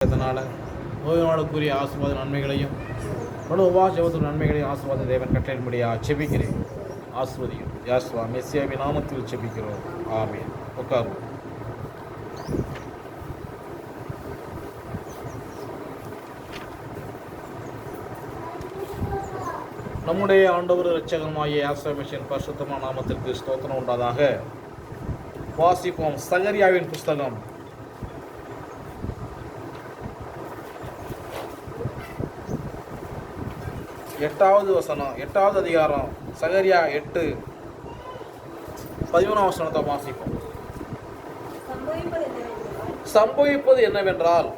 இதனால் நோயாளுக்குரிய ஆசீர்வாத நன்மைகளையும் உபவாச நன்மைகளையும் ஆசீர்வாத தேவன் கட்டளையின்படியாக செபிக்கிறேன். ஆசீர்வதியும் யாஸ்வா மெஸ்ஸியாவின் நாமத்தில் செபிக்கிறோம். ஆமென். உட்காருவோம். நம்முடைய ஆண்டவர் இரட்சகருமாகிய யாஸ்வா மெஸ்ஸியாவின் பரிசுத்தமான நாமத்திற்கு ஸ்தோத்திரம் உண்டாதாக. வாசிப்போம். சகரியாவின் புஸ்தகம் 8வது வசனம், 8வது அதிகாரம், சகரியா 8:11 வசனத்தை வாசிப்போம். சம்பவிப்பது என்னவென்றால்,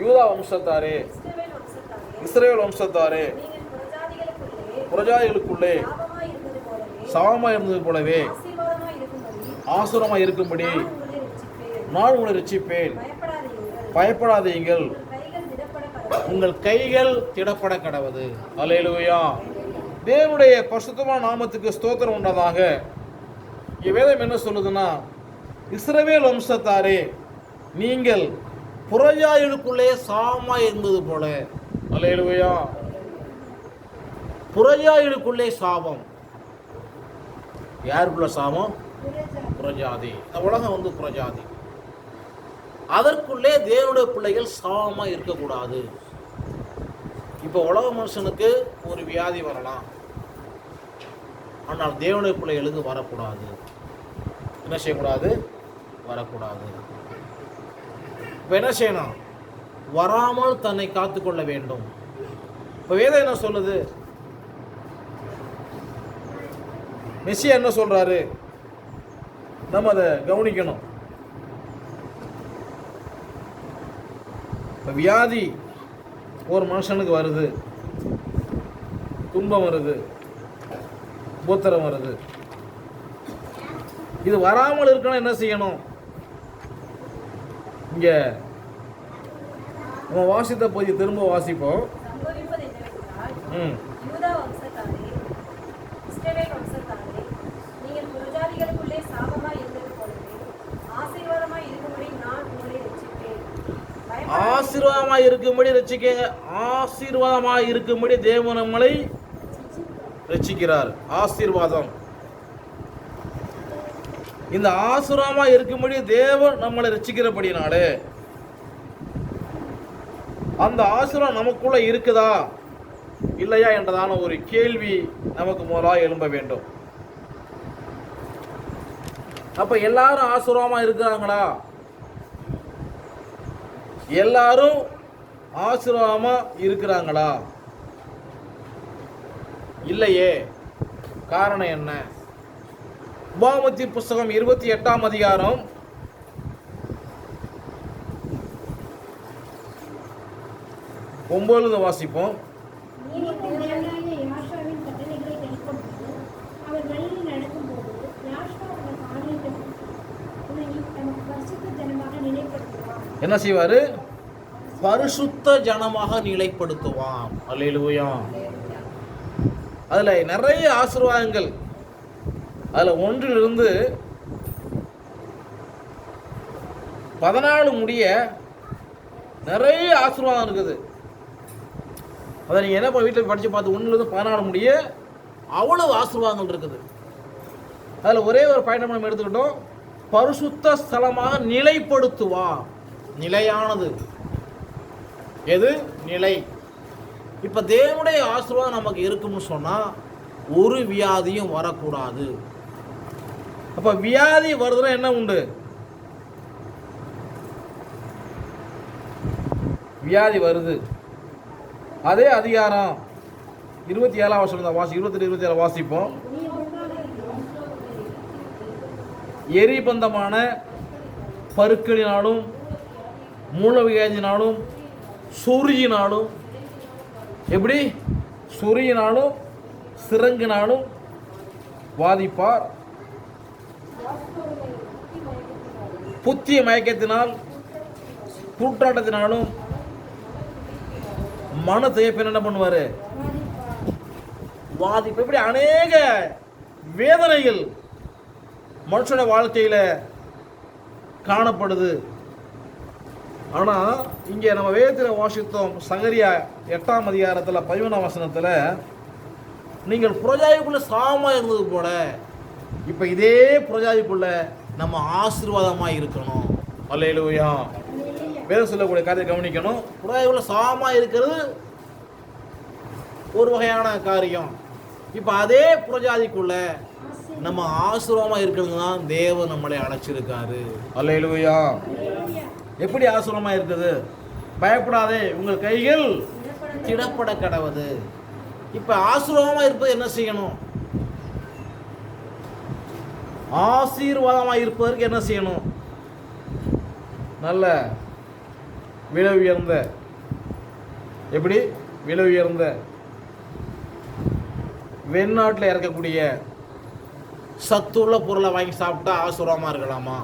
யூதா வம்சத்தாரே, இஸ்ரவேல் வம்சத்தாரே, புரஜாதிகளுக்குள்ளே சமமாய் இருந்தது போலவே ஆசுரமாய் இருக்கும்படி நான் உங்களை ரட்சிப்பேன். பயப்படாதீங்கள், உங்கள் கைகள் திடப்பட கடவது. அல்லேலூயா. தேவனுடைய பரிசுத்தமான நாமத்துக்கு ஸ்தோத்திரம் உண்டதாக. வேதம் என்ன சொல்லுதுன்னா, இஸ்ரவேல் வம்சத்தாரே, நீங்கள் புறஜாதிகளுக்குள்ளே சாமாய் இருந்தது போல. அல்லேலூயா. புறஜாதிகளுக்குள்ளே சாபம். யாருக்குள்ள சாபம்? புறஜாதி. இந்த உலகம் புறஜாதி. அதற்குள்ளே தேவனுடைய பிள்ளைகள் சாபமாக இருக்கக்கூடாது. இப்போ உலக மனுஷனுக்கு ஒரு வியாதி வரலாம், ஆனால் தேவனுடைய பிள்ளைகளுக்கு வரக்கூடாது. என்ன செய்யக்கூடாது? வரக்கூடாது. இப்போ என்ன செய்யணும்? வராமல் தன்னை காத்துக்கொள்ள வேண்டும். இப்போ வேதம் என்ன சொல்லுது? மெஸ்ஸியா என்ன சொல்றாரு? நம்ம அதை கவனிக்கணும். இப்போ வியாதி ஒரு மனுஷனுக்கு வருது, துன்பம் வருது, உபத்திரம் வருது. இது வராமல் இருக்கணும். என்ன செய்யணும்? இங்க நம்ம வாசித்த போய் திரும்ப வாசிப்போம். ஆசீர்வாதமாய் இருக்கும்படி ரட்சிக்க, ஆசீர்வாதமாய் இருக்கும்படி தேவன் நம்மளை ரட்சிக்கிறார். ஆசீர்வாதம். இந்த ஆசீர்வாதமாய் இருக்கும்படி தேவன் நம்மளை ரட்சிக்கிறபடினாலே அந்த ஆசீர்வாதம் நமக்குள்ள இருக்குதா இல்லையா என்றதான ஒரு கேள்வி நமக்கு முதலாக எழும்ப வேண்டும். அப்ப எல்லாரும் ஆசீர்வாதமா இருக்கிறாங்களா? எல்லாரும் ஆசீர்வாதமா இருக்கிறாங்களா? இல்லையே. காரணம் என்ன? உபாகமத்தின் புஸ்தகம் 28ஆம் அதிகாரம் 9 வாசிப்போம். என்ன செய்வாரு? பரிசுத்த ஜனமாக நிலைப்படுத்துவான். அல்லேலூயா. அதுல நிறைய ஆசீர்வாதங்கள், அதுல 1 14 முடிய நிறைய ஆசீர்வாதம் இருக்குது. அதை நீங்க என்ன வீட்டில் படிச்சு பார்த்து 1 14 முடிய அவ்வளவு ஆசீர்வாதங்கள் இருக்குது. அதுல ஒரே ஒரு பாயிண்ட் நம்ம எடுத்துக்கிட்டோம். பரிசுத்த ஸ்தலமாக நிலைப்படுத்துவான். நிலையானது எது? நிலை. இப்ப தேவனுடைய ஆசீர்வாதம் நமக்கு இருக்கும்னு சொன்னா ஒரு வியாதியும் வரக்கூடாது. அப்ப வியாதி வருதுன்னா என்ன உண்டு? வியாதி வருது. அதே அதிகாரம் 27ஆம் வசனம் வாசி, 27 வாசிப்போம். எரிபந்தமான பருக்களினாலும் மூலவியாதினாலும் சொறியினாலும், எப்படி? சொறியினாலும் சிறங்கினாலும் வாதிப்பார். புத்திய மயக்கத்தினால், கூட்டாட்டத்தினாலும் மன தேய்ப்பின் என்ன பண்ணுவாரு? வாதிப்பு. இப்படி அநேக வேதனைகள் மனுஷன வாழ்க்கையில காணப்படுது. ஆனால் இங்கே நம்ம வேதத்தில் வாசித்தோம், சகரியா 8ஆம் அதிகாரத்தில் 11ஆம் வசனத்தில், நீங்கள் புறஜாதிக்குள்ள சாமா இருந்தது போல இப்போ இதே புறஜாதிக்குள்ள நம்ம ஆசீர்வாதமாக இருக்கணும். அல்லேலூயா. வேதம் சொல்லக்கூடிய காரியத்தை கவனிக்கணும். புறஜாதிக்குள்ள சாமா இருக்கிறது ஒரு வகையான காரியம். இப்போ அதே புறஜாதிக்குள்ள நம்ம ஆசீர்வாதமாக இருக்கிறது தான் தேவன் நம்மளை அழைச்சிருக்காரு. அல்லேலூயா. எப்படி ஆசீர்வாதமாக இருக்குது? பயப்படாதே, உங்கள் கைகள் திடப்பட கடவுது. இப்போ ஆசீர்வாதமாக இருப்பது என்ன செய்யணும்? ஆசீர்வாதமாக இருப்பதற்கு என்ன செய்யணும்? நல்ல விலை உயர்ந்த, எப்படி விலை உயர்ந்த வெளிநாட்டில் இறக்கக்கூடிய சத்துள்ள பொருளை வாங்கி சாப்பிட்டா ஆசீர்வாதமாக இருக்கலாமா?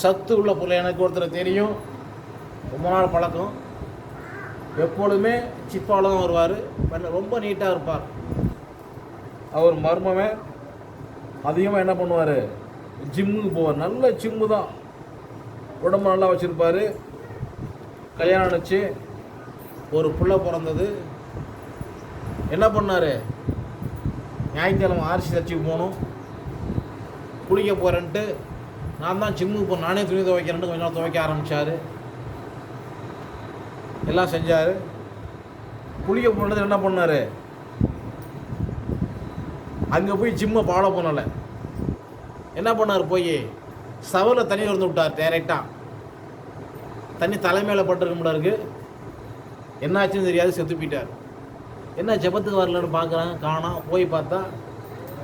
சத்து உள்ள பொருள், எனக்கு ஒருத்தர் தெரியும், ரொம்ப நாள் பழக்கம், எப்பொழுதுமே சிப்பாவில் தான் வருவார், ரொம்ப நீட்டாக இருப்பார். அவர் மர்மமே அதிகமாக என்ன பண்ணுவார், ஜிம்முக்கு போவார். நல்ல ஜிம்மு தான், உடம்பு நல்லா வச்சுருப்பார். கல்யாணம் ஆச்சு, ஒரு பிள்ளை பிறந்தது. என்ன பண்ணார், ஞாயிற்றுக்கிழமை ஆர்சி சர்ச்சுக்கு போகணும், குளிக்க போகிறேன்ட்டு நான் தான் ஜிம்முக்கு போகிறேன், நானே துணி துவைக்கிறேன்ட்டு கொஞ்சம் நாள் துவைக்க ஆரம்பித்தார். எல்லாம் செஞ்சார். குளிக்க போனது என்ன பண்ணார், அங்கே போய் ஜிம்மை ஃபாலோ பண்ணலை. என்ன பண்ணார், போய் சவரில் தண்ணி திறந்து விட்டார். டைரெக்டாக தண்ணி தலைமையில் பட்டுருக்கும்டாருக்கு. என்னாச்சுன்னு தெரியாது, செத்து போயிட்டார். என்ன ஜெபத்துக்கு வரலன்னு பார்க்குறாங்க, காணோம். போய் பார்த்தா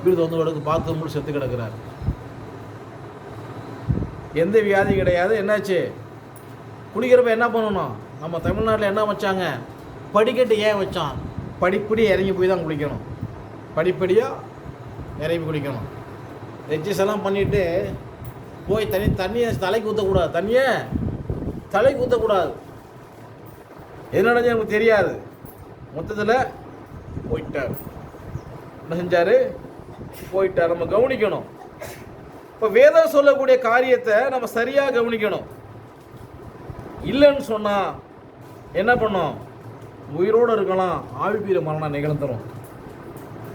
வீடு வந்து கிடக்கு, பார்த்து முழு செத்து கிடக்கிறார். எந்த வியாதி கிடையாது. என்னாச்சு, குளிக்கிறப்ப என்ன பண்ணணும்? நம்ம தமிழ்நாட்டில் என்ன வச்சாங்க, படிக்கட்டு ஏன் வச்சான்? படிப்படியாக இறங்கி போய் தான் குளிக்கணும். படிப்படியாக இறங்கி குளிக்கணும். எக்ஸசைஸ் எல்லாம் பண்ணிவிட்டு போய் தண்ணியை தலைக்கு ஊற்றக்கூடாது. தண்ணியை தலைக்கு ஊற்றக்கூடாது. எது நடந்தது எனக்கு தெரியாது. மொத்தத்தில் போயிட்டார். என்ன செஞ்சார், போயிட்டார். நம்ம கவனிக்கணும். இப்போ வேதம் சொல்லக்கூடிய காரியத்தை நம்ம சரியாக கவனிக்கணும். இல்லைன்னு சொன்னால் என்ன பண்ணோம், உயிரோடு இருக்கலாம், ஆவிப்பீர மரணம் நிகழ்ந்துடும்.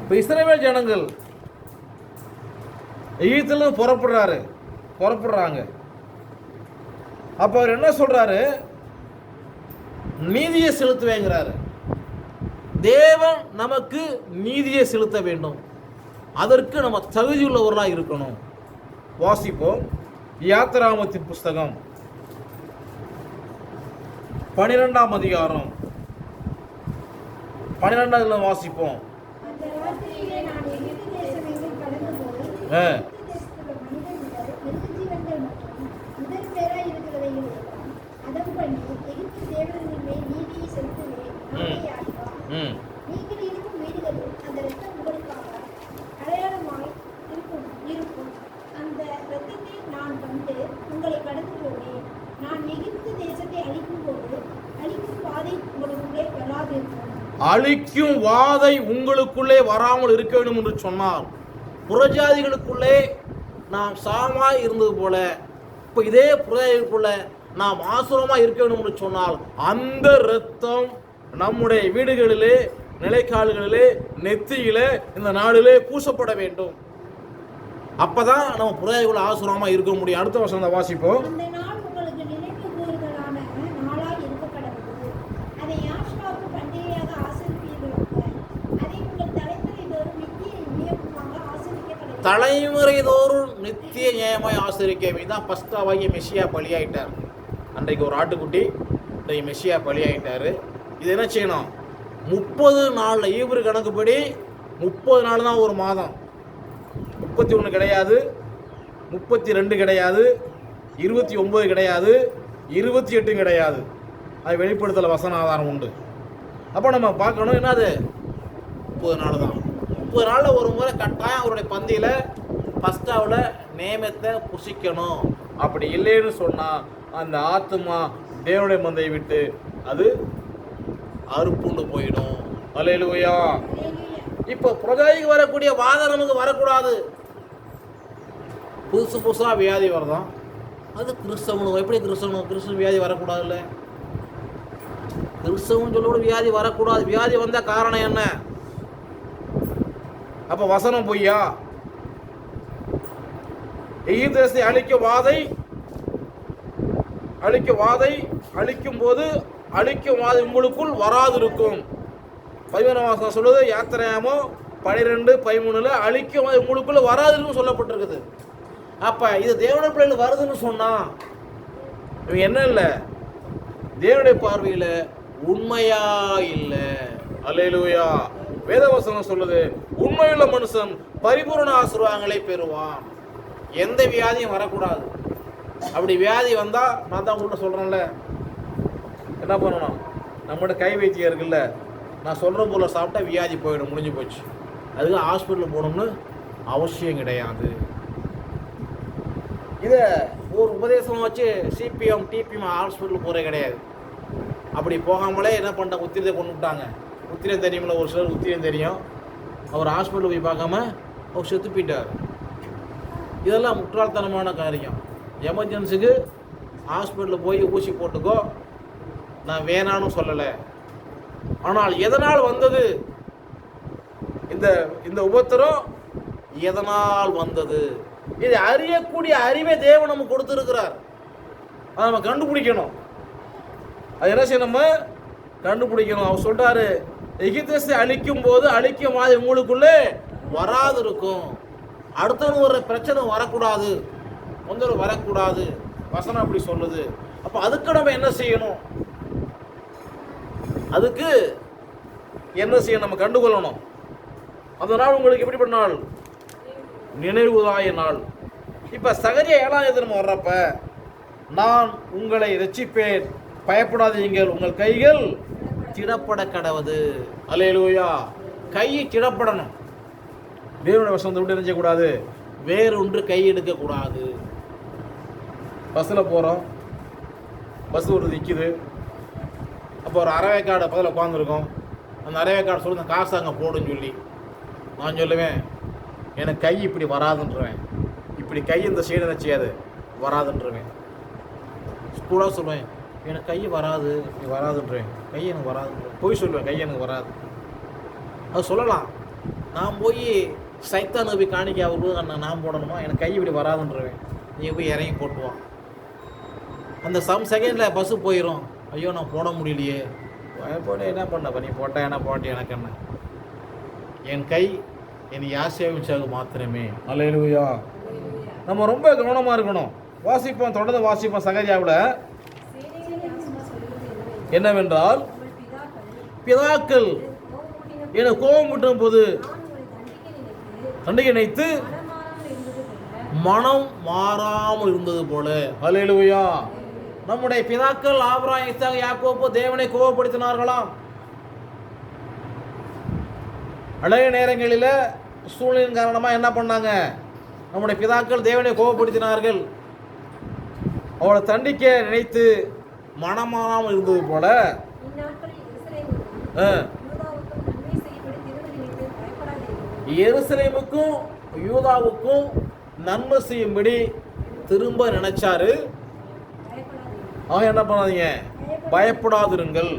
இப்போ இஸ்ரவேல் ஜனங்கள் எகிப்திலிருந்து புறப்படுறாங்க. அப்போ அவர் என்ன சொல்கிறாரு, நீதியை செலுத்துவேங்கிறாரு. தேவன் நமக்கு நீதியை செலுத்த வேண்டும். அதற்கு நம்ம தகுதியுள்ளவர்களாக இருக்கணும். வாசிப்போம். யாத்திராகமத்தின் புஸ்தகம் 12ஆம் அதிகாரம் 12ஆம் வாசிப்போம். அழிக்கும் வாதை உங்களுக்குள்ளே வராமல் இருக்க வேண்டும் என்று சொன்னார். புறஜாதிகளுக்குள்ளே நாம் சாமாய் இருந்தது போல இப்போ இதே புறஜாதிகளுக்குள்ள நாம் ஆசுரமாக இருக்க வேண்டும் என்று சொன்னால் அந்த இரத்தம் நம்முடைய வீடுகளிலே, நிலைக்கால்களிலே, நெத்தியிலே, இந்த நாளிலே பூசப்பட வேண்டும். அப்பதான் நம்ம புறஜாதிக்குள்ள ஆசுரமாக இருக்க முடியும். அடுத்த வசனத்தை வாசிப்போம். தலைமுறை தோறும் நித்திய நியாயமாய் ஆசிரிக்க தான் ஃபஸ்ட்டாவாகிய மெஸ்ஸியா பலியாயிட்டார். அன்றைக்கு ஒரு ஆட்டுக்குட்டி, இன்றைக்கு மெஸ்ஸியா பலியாயிட்டார். இது என்ன செய்யணும், 30 நாளில் ஈப்ரு கணக்குப்படி 30 நாள் தான் ஒரு மாதம். 31 கிடையாது, 32 கிடையாது, 29 கிடையாது, 28 கிடையாது. அது வெளிப்படுத்தல வசன ஆதாரம் உண்டு. அப்போ நம்ம பார்க்கணும், என்னது 30 நாள் தான். 30 நாளில் ஒரு முறை கட்டாயம் அவருடைய பந்தியில் ஃபஸ்ட்டாவில் நேமத்தை புசிக்கணும். அப்படி இல்லைன்னு சொன்னால் அந்த ஆத்மா தேவனுடைய மந்தையை விட்டு அது அறுப்புண்டு போயிடும். அல்லேலூயா. இப்போ புறஜாதிக்கு வரக்கூடிய வாதம் நமக்கு வரக்கூடாது. புதுசாக வியாதி வரதான், அது கிறிஸ்தவனும். எப்படி கிறிஸ்தவன் வியாதி வரக்கூடாதுல்ல? கிறிஸ்தவன் சொல்லக்கூட வியாதி வரக்கூடாது. வியாதி வந்த காரணம் என்ன? அப்ப வசனம் பொய்யா? எகிப்து தேசத்தை அழிக்கும் போது அழிக்கும் வாதை உங்களுக்குள் வராது இருக்கும். 11 சொல்லுது. யாத்திரையாமோ 12:13 அழிக்கும் வாதை உங்களுக்குள்ள வராதுன்னு சொல்லப்பட்டிருக்குது. அப்ப இது தேவனுடைய பிள்ளைகள் வருதுன்னு சொன்னா இவங்க என்ன இல்லை, தேவனுடைய பார்வையில உண்மையா இல்லை. அல்லேலூயா. வேதவசனம் சொல்லுது, உண்மையுள்ள மனுஷன் பரிபூரண ஆசீர்வாதங்களை பெறுவான். எந்த வியாதியும் வரக்கூடாது. அப்படி வியாதி வந்தா நான் தான் உங்கள்கிட்ட சொல்றேன்ல, என்ன பண்ணணும்? நம்மகிட்ட கை வைத்தியம் இருக்குல்ல, நான் சொல்ற போல சாப்பிட்டா வியாதி போயிடும், முடிஞ்சு போச்சு. அதுக்கு ஹாஸ்பிட்டல் போகணும்னு அவசியம் கிடையாது. இதை ஒரு உபதேசம் வச்சு சிபிஎம் டிபிஎம் ஹாஸ்பிட்டல் போகிறே கிடையாது. அப்படி போகாமலே என்ன பண்ணிட்டாங்க, உத்திரத்தை கொண்டு விட்டாங்க. உத்திரம் தெரியுமில்ல, ஒரு சிலர் உத்திரம் தெரியும். அவர் ஹாஸ்பிட்டல் போய் பார்க்காம அவர் செத்து போயிட்டார். இதெல்லாம் முட்டாள்தனமான காரியம். எமர்ஜென்சிக்கு ஹாஸ்பிட்டலில் போய் ஊசி போட்டுக்கோ, நான் வேணான்னு சொல்லலை. ஆனால் எதனால் வந்தது இந்த உபத்திரம்? எதனால் வந்தது? இதை அறியக்கூடிய அறிவை தேவன் நமக்கு கொடுத்துருக்கிறார். அதை நம்ம கண்டுபிடிக்கணும். அது என்ன செய்யணும்? நம்ம கண்டுபிடிக்கணும். அவர் சொல்றாரு, எகிப்து தேசத்தை அழிக்கும் போது அழிக்கும் மாதிரி உங்களுக்குள்ளே வராது இருக்கும். அடுத்தவங்க ஒரு பிரச்சனை வரக்கூடாது, தொந்தரவு வரக்கூடாது. வசனம் அப்படி சொல்லுது. அப்போ அதுக்கு நம்ம என்ன செய்யணும்? அதுக்கு என்ன செய்யணும்? நம்ம கண்டுகொள்ளணும். அந்த நாள் உங்களுக்கு எப்படிப்பட்ட நாள்? நினைவுதாய நாள். இப்போ சகரியா 7 நம்ம வர்றப்ப, நான் உங்களை ரட்சிப்பேன், பயப்படாதீங்கள், உங்கள் கைகள் திடப்பட கடவுது. அல்லேலூயா. கை திடப்படணும். தேவனுடைய வசனத்தை விட்டு நினைச்சக்கூடாது, வேறொன்று கை எடுக்கக்கூடாது. பஸ்ஸில் போகிறோம், பஸ் ஒரு நிற்கிது. அப்போ ஒரு அரைவேக்காடு பதில் உட்காந்துருக்கோம். அந்த அரைவேக்காடு சொல்லி அந்த காசு அங்கே போடுன்னு சொல்லி நான் சொல்லுவேன், எனக்கு கை இப்படி வராதுன்றவேன், இப்படி கை இந்த சைடு நினச்சியாது வராதுன்றவேன். ஸ்கூலாக சொல்லுவேன், எனக்கு கை வராது, இப்படி வராதுன்றேன், கை எனக்கு வராதுன்றேன். போய் சொல்லுவேன், கை எனக்கு வராது. அது சொல்லலாம். நான் போய் சைத்தான் போய் காணிக்க அவருக்கு நான் போடணுமா? எனக்கு கை இப்படி வராதுன்றவேன். நீ போய் இறங்கி போட்டுவான். அந்த செகண்டில் பஸ்ஸு போயிடும். ஐயோ நான் போட முடியலையே, போட என்ன பண்ணப்ப, நீ போட்டால் என்ன போட்டி எனக்கு என்ன? என் கை என் யாசேவிச்சாக மாத்திரமே. அல்லேலூயா. நம்ம ரொம்ப கவனமாக இருக்கணும். வாசிப்போம், தொடர்ந்து வாசிப்போம். சகரியாவில் என்னவென்றால், பிதாக்கள் என கோபம் விட்டும் போது தண்டிகை நினைத்து மனம் மாறாமல் இருந்தது போல. அல்லேலூயா. நம்முடைய பிதாக்கள் ஆபிரகாம், ஈசாக்கு, யாக்கோபு தேவனை கோபப்படுத்தினார்களாம். அநேக நேரங்களில் சூழ்நிலையின் காரணமாக என்ன பண்ணாங்க? நம்முடைய பிதாக்கள் தேவனை கோபப்படுத்தினார்கள். அவளை தண்டிக்க நினைத்து மனமாறாமல் இருந்தது போல எருசலேமுக்கும் யூதாவுக்கும் நன்மை செய்யும்படி திரும்ப நினைச்சாரு. என்ன பண்ணாதீங்க, பயப்படாதிருங்கள்.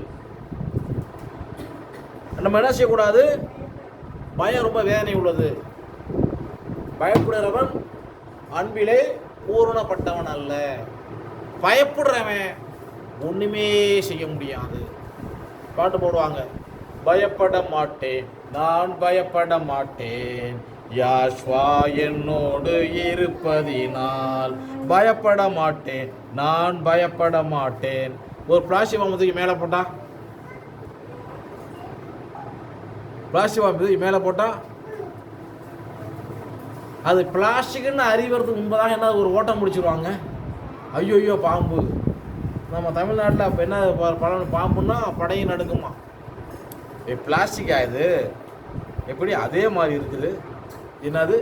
நம்ம என்ன செய்யக்கூடாது? பயம் ரொம்ப வேதனை உள்ளது. பயப்படுறவன் அன்பிலே பூரணப்பட்டவன் அல்ல. பயப்படுறவன் ஒண்ணுமே செய்ய முடியாது. பாட்டு போடுவாங்க, பயப்பட மாட்டேன், நான் பயப்பட மாட்டேன், யாஷ்வா என்னோடு இருப்பதினால் பயப்பட மாட்டேன், நான் பயப்பட மாட்டேன். ஒரு பிளாஸ்டிக் பாம்புக்கு மேலே போட்டா, பிளாஸ்டிக் பாம்பு மேலே போட்டா அது பிளாஸ்டிக்னு அறிவறதுக்கு முன்பதாக என்ன ஒரு ஓட்டம் முடிச்சிருவாங்க. ஐயோ ஐயோ பாம்பு. நம்ம தமிழ்நாட்டில் அப்போ என்ன படம், பாம்புன்னா படையும் நடுக்குமா. பிளாஸ்டிக் ஆகுது எப்படி? அதே மாதிரி இருக்குது. என்னது?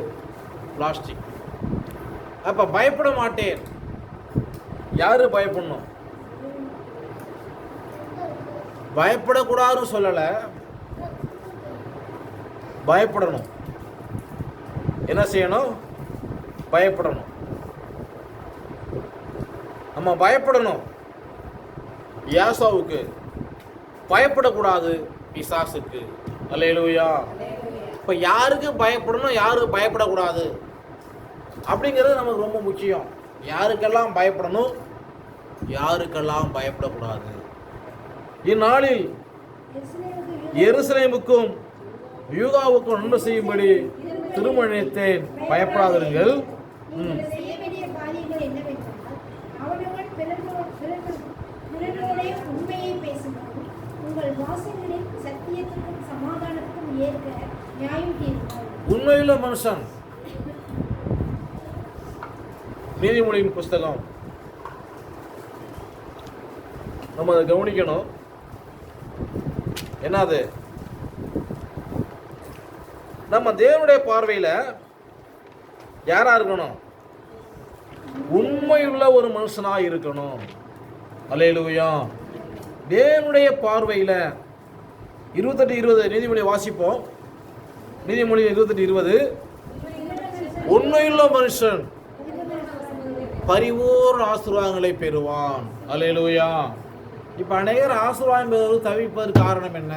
பிளாஸ்டிக். அப்போ பயப்பட மாட்டேன். யாரு பயப்படணும்? பயப்படக்கூடாதுன்னு சொல்லலை, பயப்படணும். என்ன செய்யணும்? பயப்படணும். நம்ம பயப்படணும் ஏசாவுக்கு, பயப்படக்கூடாது பிசாசுக்கு. அல்லேலூயா. இப்போ யாருக்கு பயப்படணும், யாருக்கு பயப்படக்கூடாது அப்படிங்கிறது நமக்கு ரொம்ப முக்கியம். யாருக்கெல்லாம் பயப்படணும், யாருக்கெல்லாம் பயப்படக்கூடாது. இந்நாளில் எருசலேமுக்கும் யூதாவுக்கும் நன்மை செய்யும்படி திருமணித்தேன், பயப்படாதிருங்கள். உண்மையுள்ள மனுஷன். நீதிமொழியின் புஸ்தகம் நம்ம அதை கவனிக்கணும். என்னது? நம்ம தேவனுடைய பார்வையில் யாரா இருக்கணும்? உண்மையுள்ள ஒரு மனுஷனாக இருக்கணும். அல்லேலூயா. தேவனுடைய பார்வையில் 28:20 நீதிமொழி வாசிப்போம். நீதிமொழி 28:20, உண்மையுள்ள மனுஷன் பரிபூர்ண ஆசீர்வாதங்களை பெறுவான். அல்லேலூயா. இப்போ அநேகர் ஆசீர்வாதம் பெறுவது தவிப்பதற்கு காரணம் என்ன?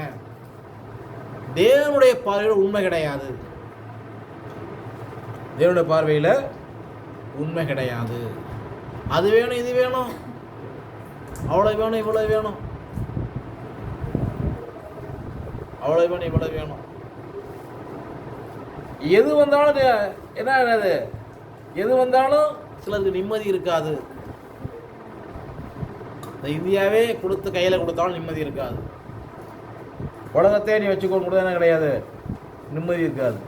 தேவனுடைய பார்வையில் உண்மை கிடையாது. தேவனுடைய பார்வையில் உண்மை கிடையாது. அது வேணும், இது வேணும், அவ்வளோ வேணும், இவ்வளோ வேணும், அவ்வளோ வேணும், இவ்வளோ வேணும். எது வந்தாலும் என்னது, எது வந்தாலும் சிலருக்கு நிம்மதி இருக்காது. இந்த இந்தியாவே கொடுத்து கையில் கொடுத்தாலும் நிம்மதி இருக்காது. உலகத்தையே நீ வச்சுக்கொண்டு கூட என்ன கிடையாது, நிம்மதி இருக்காது.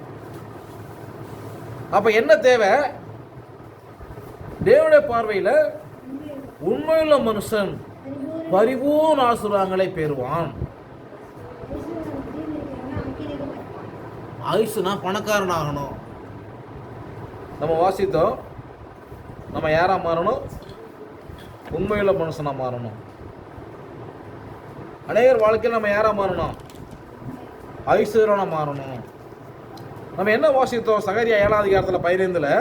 அப்போ என்ன தேவை? தேவனுடைய பார்வையில் உண்மையுள்ள மனுஷன் பரிபூர்ண ஆசீர்வாதங்களை பெறுவான். ஆயுசுனா பணக்காரன் ஆகணும். நம்ம வாசித்தோம். நம்ம யாரா மாறணும்? உண்மையுள்ள மனுஷனாக மாறணும். அநேகர் வாழ்க்கையில் நம்ம யாரா மாறணும்? ஐஸ்வர்யனா மாறணும். நம்ம என்ன வாசித்தோம்? சகரியா 7ஆம் அதிகாரத்தில் 15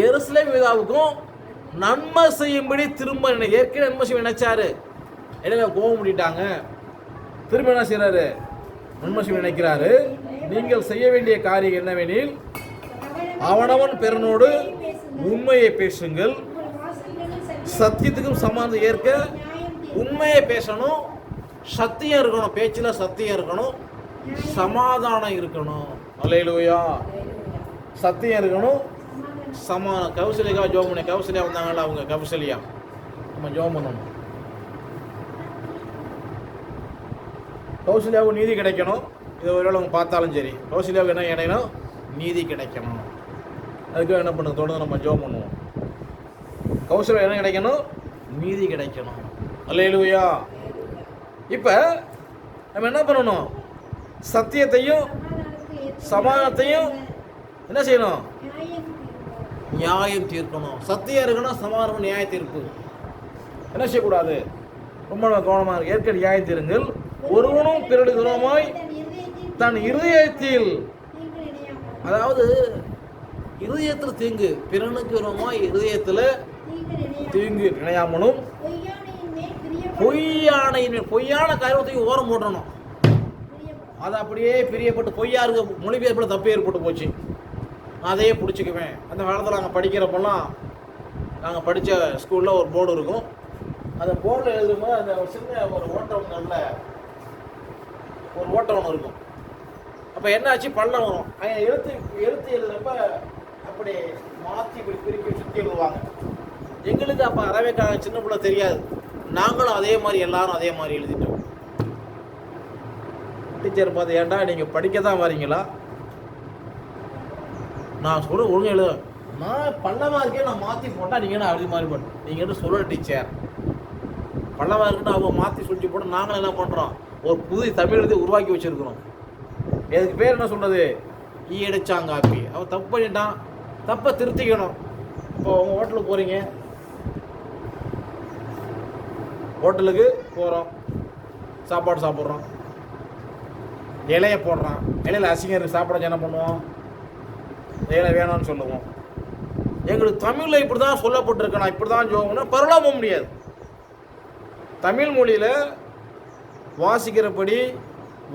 எருசலேம் யூதாவுக்கும் நன்மை செய்யும்படி திரும்ப ஏற்கனவே நன்மை செய்ய நினைச்சாரு. எனவே கோபம் முடிட்டாங்க. திரும்ப என்ன செய்யறாரு? நன்மை செய்ய நினைக்கிறாரு. நீங்கள் செய்ய வேண்டிய காரியம் என்னவெனில், அவனவன் பிறனோடு உண்மையை பேசுங்கள், சத்தியத்துக்கும் சமாதானம் ஏற்க உண்மையை பேசணும், சத்தியம் இருக்கணும், பேச்சில் சத்தியம் இருக்கணும், சமாதானம் இருக்கணும். அல்லேலூயா. சத்தியம் இருக்கணும், சமாதானம். கௌசல்யா ஜோம் பண்ணி, கௌசல்யா வந்தாங்களா அவங்க, கௌசல்யா நம்ம ஜோம் பண்ணணும். கௌசல்யாவுக்கு நீதி கிடைக்கணும். இதை ஒருவேளை அவங்க பார்த்தாலும் சரி, கௌசல்யாவுக்கு என்ன கிடைக்கணும்? நீதி கிடைக்கணும். அதுக்காக என்ன பண்ணுங்க, தொடர்ந்து நம்ம ஜோம் பண்ணுவோம். கௌசல்யா என்ன கிடைக்கணும்? நீதி கிடைக்கணும். அல்லேலூயா. இப்போ நம்ம என்ன பண்ணணும்? சத்தியத்தையும் சமாதானத்தையும் என்ன செய்யணும்? நியாயம் தீர்க்கணும். சத்தியம் இருக்கணும், சமாதானம், நியாய தீர்ப்பு. என்ன செய்யக்கூடாது? ரொம்ப கவனமாக இருக்கு. ஏற்க நியாயம் தீருங்கள். ஒருவனும் பிறருக்கு விரோதமாய் தன் இருதயத்தில், அதாவது இருதயத்தில் தீங்கு, பிறனுக்கு விரோதமாய் இருதயத்தில் தீங்கு நினையாமலும், பொய்யான காரியத்தையும் ஓரம் போடணும். அது அப்படியே பிரியப்பட்டு பொய்யா இருக்க மொழிபெயர்ப்பில் தப்பு ஏற்பட்டு போச்சு. அதையே பிடிச்சிக்குவேன். அந்த காலத்தில் நாங்கள் படிக்கிறப்பெல்லாம், நாங்கள் படித்த ஸ்கூலில் ஒரு போர்டு இருக்கும். அந்த போர்டில் எழுதும்போது அந்த ஒரு சின்ன ஒரு ஓட்டம், நல்ல ஒரு ஓட்டம் ஒன்று இருக்கும். அப்போ என்னாச்சு? பள்ளம் வரும். எழுத்து எழுதுறப்ப அப்படி மாற்றி இப்படி பிரிக்கி சுற்றி எழுதுவாங்க. எங்களுக்கு அப்போ அறவே சின்ன பிள்ளை தெரியாது. நாங்களும் அதே மாதிரி எல்லாரும் அதே மாதிரி எழுதிட்டோம். டீச்சர் பார்த்து, ஏன்டா நீங்கள் படிக்க தான் வரீங்களா? நான் சொல்ல ஒழுங்கு எழுத, நான் பள்ளமாக இருக்கேன், நான் மாற்றி போட்டால் நீங்கள் என்ன அப்படி மாதிரி போட்டேன், நீங்கள் என்ன சொல்ல டீச்சர் பள்ளமாக இருக்குன்னு அவங்க மாற்றி சொல்லி போட்டு நாங்களும் என்ன பண்ணுறோம்? ஒரு புது தமிழ் எழுதி உருவாக்கி வச்சுருக்கிறோம். இதுக்கு பேர் என்ன சொல்கிறது? ஈயடிச்சாங்காப்பி. அவன் தப்பு பண்ணிட்டான், தப்பை திருத்திக்கணும். இப்போ உங்கள் ஹோட்டலுக்கு போகிறீங்க, ஹோட்டலுக்கு போகிறோம், சாப்பாடு சாப்பிட்றோம், இலையை போடுறான், இலையில் அசிங்கம் இருக்குது, சாப்பிட என்ன பண்ணுவோம்? வேலை வேணாம்னு சொல்லுவோம். எங்களுக்கு தமிழில் இப்படி தான் சொல்லப்பட்டிருக்கு, நான் இப்படி தான் ஜோம்னா பரவாயில்ல போக முடியாது. தமிழ் மொழியில் வாசிக்கிறபடி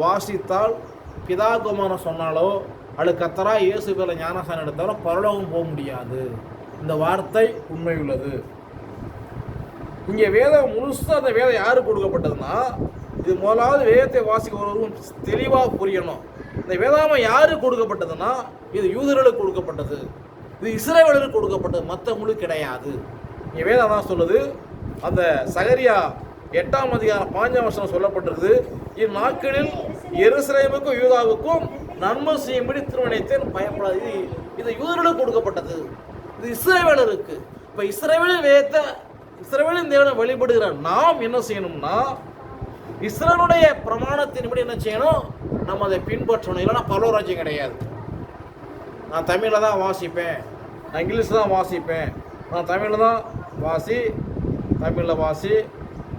வாசித்தால் பிதா குமாரன் சொன்னாலோ அல்லது கத்தரா இயேசு பேரில் ஞானஸ்நானம் எடுத்தாலோ பரலோகம் போக முடியாது. இந்த வார்த்தை உண்மை உள்ளது. இங்கே வேதம் முழுசாக அந்த வேதம் யாருக்கு கொடுக்கப்பட்டதுன்னா, இது முதலாவது வேதத்தை வாசிக்கிறவர்களும் தெளிவாக புரியணும். இந்த வேதாமம் யாருக்கு கொடுக்கப்பட்டதுன்னா, இது யூதர்களுக்கு கொடுக்கப்பட்டது, இது இஸ்ரவேலருக்கு கொடுக்கப்பட்டது, மற்றவங்களுக்கு கிடையாது. இங்கே வேதம் தான் சொல்லுது. அந்த சகரியா 8ஆம் அதிகாரம் 5ஆம் வசனம் சொல்லப்பட்டிருக்குது, இந்நாட்களில் எருசலேமுக்கும் யூதாவுக்கும் நன்மை செய்யும்படி திருமணத்தேன் பயப்படாது. இது யூதர்களுக்கு கொடுக்கப்பட்டது, இது இஸ்ரவேலருக்கு. இப்போ இஸ்ரவேலின் தேவனை வழிபடுகிற நாம் என்ன செய்யணும்னா, இஸ்ரவேலுடைய பிரமாணத்தின்படி என்ன செய்யணும், நம்ம அதை பின்பற்றணும். இல்லைன்னா பரலோராஜ்யம் கிடையாது. நான் தமிழில் தான் வாசிப்பேன், நான் இங்கிலீஷில் தான் வாசிப்பேன், நான் தமிழில் தான் தமிழில் வாசி,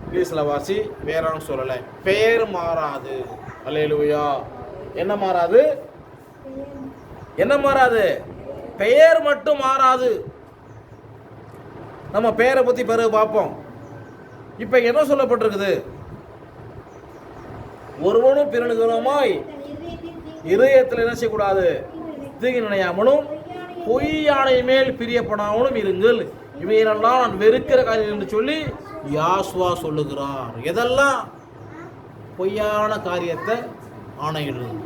இங்கிலீஷில் வாசி, வேறான்னு சொல்லலை. பெயர் மாறாது. அல்லேலூயா. என்ன மாறாது? என்ன மாறாது? பெயர் மட்டும் மாறாது. நம்ம பெயரை பற்றி பிறகு பார்ப்போம். இப்போ என்ன சொல்லப்பட்டிருக்குது? ஒருவனும் பிறனுக்கு விரோதமாய் இருதயத்தில் என்ன செய்யக்கூடாது, தீங்கு நினையாமலும் பொய்யானை மேல் பிரியப்படாமலும் இருங்கள், இவையெல்லாம் நான் வெறுக்கிற காரியம் என்று சொல்லி யாசுவா சொல்லுகிறார். எதெல்லாம்? பொய்யான காரியத்தை ஆணையிடுறது.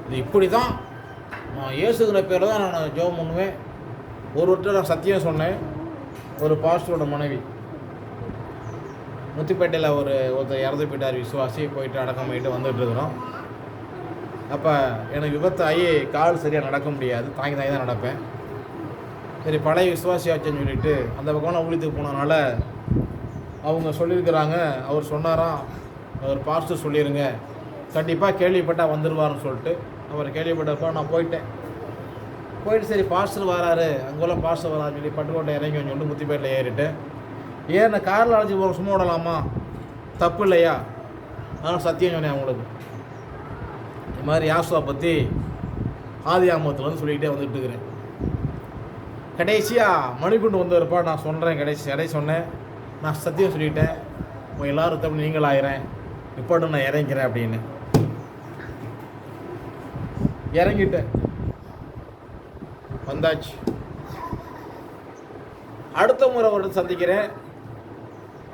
இது இப்படி தான் நான் இயேசுகிற பேரில் தான் நான் ஜெபம் பண்ணுவேன். ஒருவர்கிட்ட நான் சத்தியம் சொன்னேன். ஒரு பாஸ்டரோட மனைவி முத்துப்பேட்டையில் ஒருத்தர் இறந்து போயிட்டார், விசுவாசி. போயிட்டு அடக்கம் போயிட்டு வந்துட்டு இருக்கிறோம். அப்போ எனக்கு விபத்து ஆகி கால் சரியாக நடக்க முடியாது, தாங்கி தான் நடப்பேன். சரி, பழைய விசுவாசியாச்சுன்னு சொல்லிட்டு அந்த பக்கம் ஊழியத்துக்கு போனதுனால அவங்க சொல்லியிருக்கிறாங்க. அவர் சொன்னாராம், அவர் பாஸ்டர் சொல்லிடுங்க, கண்டிப்பாக கேள்விப்பட்டால் வந்துடுவார்னு சொல்லிட்டு. அவர் கேள்விப்பட்டப்போ நான் போயிட்டு சரி பாஸ்டர் வராரு, அங்கெல்லாம் பாஸ்டர் வராருன்னு சொல்லி பட்டுக்கோட்டை இறங்கி சொல்லிட்டு முத்துப்பேட்டில் ஏறிட்டு, ஏன் காரில் அழைச்சி போகிற சும்மா விடலாமா, தப்பு இல்லையா? அதனால் சத்தியம் சொன்னேன் அவங்களுக்கு. இது மாதிரி யாசுவா பற்றி ஆதி ஆமத்தில் வந்து சொல்லிக்கிட்டே வந்துட்டு இருக்கிறேன். கடைசியாக மணிக்குண்டு வந்தவருப்பா நான் சொல்கிறேன், கடை சொன்னேன், நான் சத்தியம் சொல்லிட்டேன், உங்கள் எல்லோரும் தப்பு நீங்கள் ஆகிறேன், இப்போட்டு நான் இறங்கிறேன் அப்படின்னு இறங்கிட்டேன். வந்தாச்சு. அடுத்த முறை அவர்கிட்ட சந்திக்கிறேன்.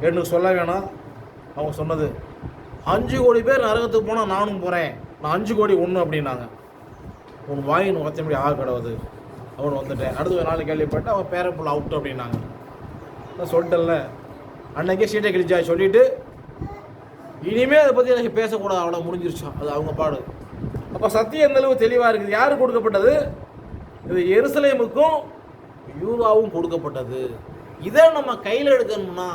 எனக்கு சொல்ல வேணாம், அவங்க சொன்னது 5 கோடி பேர் நரகத்துக்கு போனால் நானும் போகிறேன், நான் 5 கோடி ஒன்று அப்படின்னாங்க. உன் வாயின் உகத்தபடி ஆக கிடவுது. அவன் வந்துட்டேன். அடுத்த நாள் கேள்விப்பட்டு அவன் பேரப்புள்ள அவுட்டு அப்படின்னாங்க. நான் சொல்லிட்டேன்ல, அன்னைக்கே சீட்டை கிழிச்சா சொல்லிவிட்டு இனிமேல் அதை பற்றி எனக்கு பேசக்கூடாது, அவ்வளோ முடிஞ்சிருச்சோம், அது அவங்க பாடு. அப்போ சத்தியம் எந்த அளவு தெளிவாக இருக்குது. யாருக்கு கொடுக்கப்பட்டது? இது எருசலேமுக்கும் யூதாவும் கொடுக்கப்பட்டது. இதை நம்ம கையில் எடுக்கணும்னா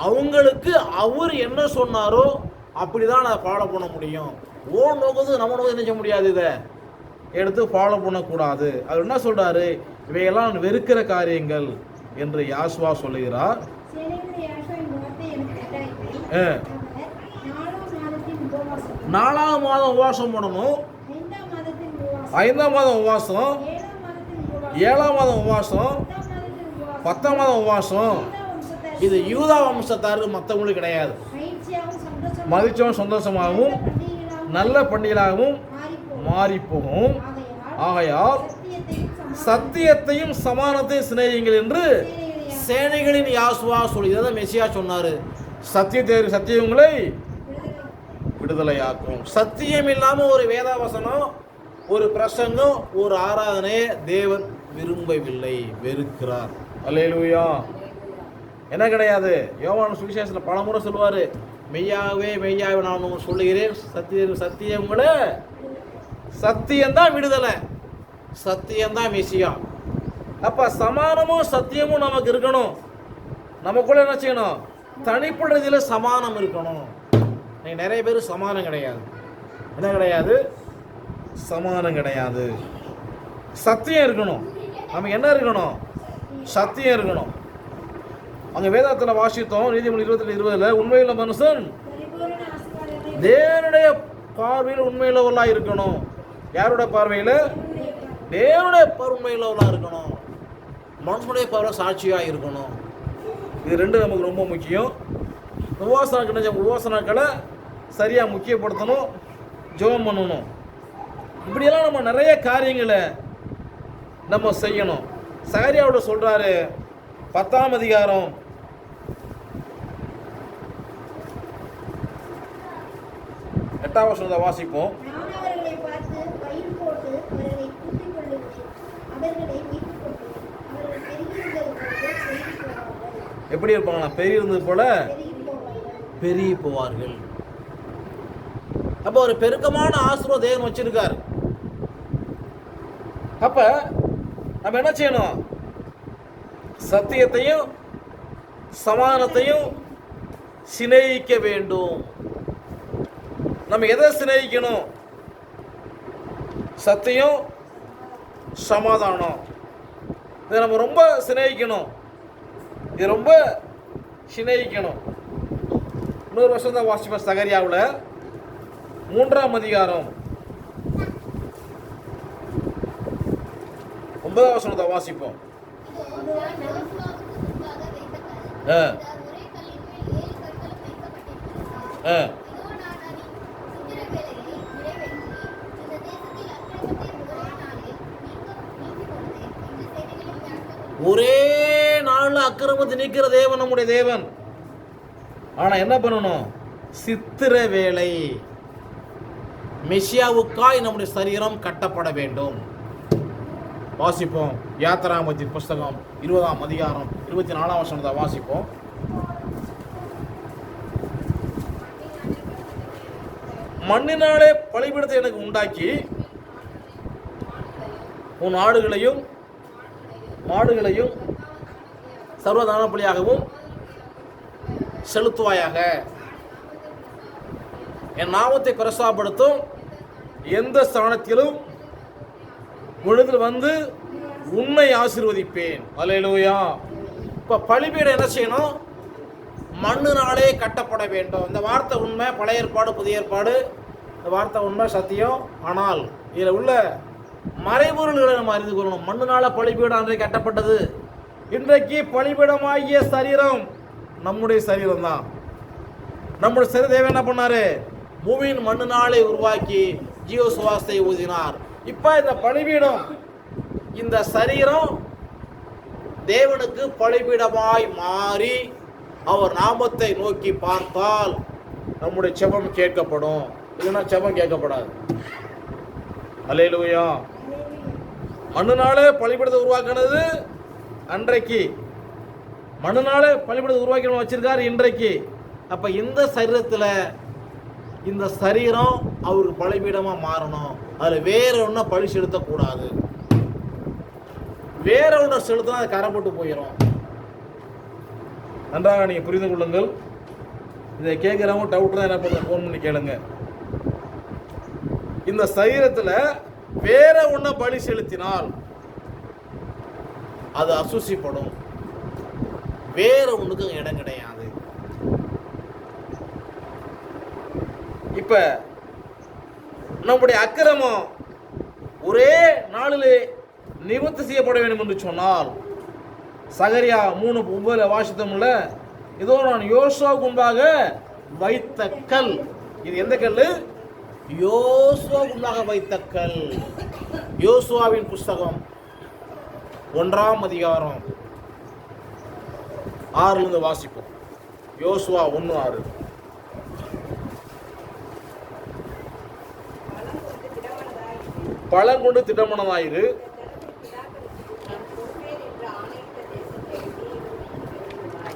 அவங்களுக்கு அவர் என்ன சொன்னாரோ அப்படி தான் நான் ஃபாலோ பண்ண முடியும். நோக்குது நம்ம நோக்கு என்ன செய்ய முடியாது, இதை எடுத்து ஃபாலோ பண்ணக்கூடாது. அவர் என்ன சொல்கிறாரு? இவையெல்லாம் வெறுக்கிற காரியங்கள் என்று யாசுவா சொல்லுகிறார். 4ஆம் மாதம் உபவாசம் பண்ணணும், 5ஆம் மாதம் உபவாசம், 7ஆம் மாதம் உபவாசம், 10ஆம் மாதம் உபவாசம். இது யூதா வம்சத்தாருக்கு, மற்றவங்களுக்கு கிடையாது. மகிழ்ச்சியும் சந்தோஷமாகவும் நல்ல பண்டிகையாகவும் மாறிப்போகும். ஆகையால் சத்தியத்தையும் சமானத்தையும் சிநேகியுங்கள் என்று சேனைகளின் யாசுவா சொல்லி. இதை மெசியா சொன்னார். சத்தியங்களை விடுதலையாக்கும். சத்தியம் இல்லாமல் ஒரு வேதாவசனம், ஒரு பிரசங்கம், ஒரு ஆராதனையை தேவன் விரும்பவில்லை, வெறுக்கிறார். அல்லேலூயா. என்ன கிடையாது? யோவான் சுவிசேஷத்தில் பல முறை சொல்லுவார், மெய்யாகவே நான் சொல்லுகிறேன், சத்தியங்களை, சத்தியம்தான் விடுதலை, சத்தியம்தான் மெசியா. அப்போ சமானமும் சத்தியமும் நமக்கு இருக்கணும். நமக்குள்ள என்ன செய்யணும்? தனிப்படுறதில் சமானம் இருக்கணும். நிறைய பேர் சமானம் கிடையாது. என்ன கிடையாது? சமானம் கிடையாது. சத்தியம் இருக்கணும். நமக்கு என்ன இருக்கணும்? சத்தியம் இருக்கணும். அங்கே வேதாத்தில் வாசித்தோம், நீதிமொழி 20:20, உண்மையுள்ள மனுஷன் தேவனுடைய பார்வையில் உண்மையுள்ளவர்களாக இருக்கணும். யாரோட பார்வையில்? தேவனுடைய பொறுமையுள்ளவர்களாக இருக்கணும், மனுஷனுடைய பார்வை சாட்சியாக இருக்கணும். இது ரெண்டு நமக்கு ரொம்ப முக்கியம். உபவாச நாட்களை சரியாக முக்கியப்படுத்தணும், ஜெபம் பண்ணணும். இப்படியெல்லாம் நம்ம நிறைய காரியங்களை நம்ம செய்யணும். சகரியாவோட சொல்கிறாரு 10ஆம் அதிகாரம் 8ஆம் வசனத்தை வாசிப்போம். எப்படி இருப்பாங்களா? பெரிய இருந்தது போல பெரிய போவார்கள். அப்போ ஒரு பெருக்கமான ஆசீர்வாதம் தேவன் வச்சிருக்கார். அப்ப நம்ம என்ன செய்யணும்? சத்தியத்தையும் சமாதானத்தையும் சிநேகிக்க வேண்டும். நம்ம எதை சிநேகிக்கணும்? சத்தியம், சமாதானம். இதை நம்ம ரொம்ப சிநேகிக்கணும். இது ரொம்ப சிநேகிக்கணும். இன்னொரு வருஷம் தான் வாசிப்போம். சகரியாவில் 3ஆம் அதிகாரம் 9ஆம் வசனத்தை வாசிப்போம். ஒரே நாள் அக்கிரமத்தை நீக்கிற தேவன் நம்முடைய தேவன். ஆனா என்ன பண்ணணும்? சித்திர வேலை. மெசியாவுக்காய் நம்முடைய சரீரம் கட்டப்பட வேண்டும். வாசிப்போம். யாத்திராகமத்தின் புஸ்தகம் 20ஆம் அதிகாரம் 24ஆம் வசனத்தை வாசிப்போம். மண்ணினாலே பலிபீடத்தை எனக்கு உண்டாக்கி உன் ஆடுகளையும் மாடுகளையும் சர்வதான பலியாகவும் செலுத்துவாயாக. என் நாமத்தை பிரசாப்படுத்தும் எந்த ஸ்தானத்திலும் உன்னிடத்தில் வந்து உன்னை ஆசீர்வதிப்பேன். அல்லேலூயா. இப்போ பலிபீடம் என்ன செய்யணும்? மண்ணினாலே கட்டப்பட வேண்டும். இந்த வார்த்தை உண்மை. பழைய ஏற்பாடு, புதிய ஏற்பாடு. இந்த வார்த்தை உண்மை, சத்தியம். ஆனால் இதில் உள்ள மறைபொருள்களை நம்ம அறிந்து கொள்ளணும். மண்ணினால பலிபீடம் அன்றைக்கு கட்டப்பட்டது. இன்றைக்கு பலிபீடமாகிய சரீரம் நம்முடைய சரீரம் தான். நம்முடைய சரீரம் தேவன் என்ன பண்ணாரு? பூமியின் மண்ணினாலே உருவாக்கி ஜீவ சுவாசத்தை ஊதினார். இப்போ இந்த பலிபீடம், இந்த சரீரம் தேவனுக்கு பலிபீடமாய் மாறி அவர் நாமத்தை நோக்கி பார்த்தால் நம்முடைய செபம் கேட்கப்படும். இல்லைன்னா செபம் கேட்கப்படாது. அல்லேலூயா. மண்ணுனாலே பலிபீடத்தை உருவாக்கினது அன்றைக்கு, மண்ணுனாலே பலிபீடத்தை உருவாக்கி வச்சிருக்காரு இன்றைக்கு. அப்ப இந்த சரீரத்தில் இந்த சரீரம் அவருக்கு பலிபீடமா மாறணும். அதில் வேற ஒன்றும் பழி செலுத்தக்கூடாது. வேற ஒன்றை செலுத்தினா அது கரைப்பட்டு போயிடும். நன்றாக நீங்கள் புரிந்து கொள்ளுங்கள். இதை கேட்குறவங்க டவுட் தான் என்ன பண்ணுங்க, ஃபோன் பண்ணி கேளுங்க. இந்த சரீரத்தில் வேற ஒன்றை பலி செலுத்தினால் அது அசுசிப்படும். வேற ஒன்றுக்கு இடம் கிடையாது. இப்ப நம்முடைய அக்கிரமம் ஒரே நாளிலே நிவர்த்தி செய்யப்பட வேண்டும் என்று சொன்னால், சகரியா 3:9 வாசித்தோம்ல, இதோ நான் யோசுவாவுக்கு முன்பாக வைத்த கல். இது எந்த கல்? யோசுவாவுக்கு முன்பாக வைத்த கல். யோசுவாவின் புஸ்தகம் 1ஆம் அதிகாரம் 6 வாசிப்போம். யோசுவா 1:6. பழங்கொண்டு திட்டமனதாயிரு,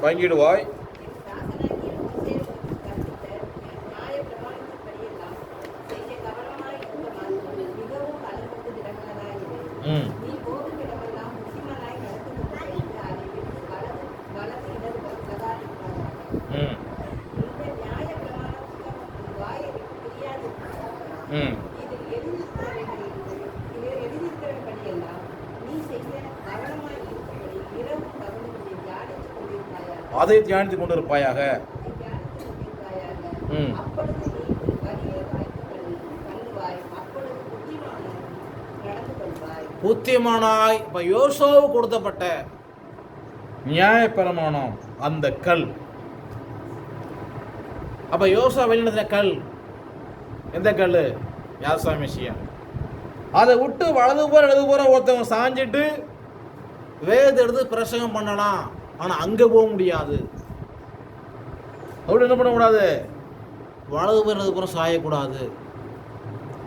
பங்கிடுவாய். அதை தியானித்துக் கொண்டிருப்பாயாக. புத்திமானாய். இப்போ யோசுவாவுக்கு கொடுத்தப்பட்ட நியாயப்பிரமாணம் அந்த கல். அப்ப யோசுவா வெளியின கல் எந்த கல்? யாசுவா மெசியா. அதை விட்டு வலது போற இடது போற ஒருத்தவங்க சாஞ்சிட்டு வேத எடுத்து பிரசங்கம் பண்ணலாம், ஆனா அங்க போக முடியாது. அப்படி என்ன பண்ணக்கூடாது? வலது புறம் இடது புறம் சாயக்கூடாது.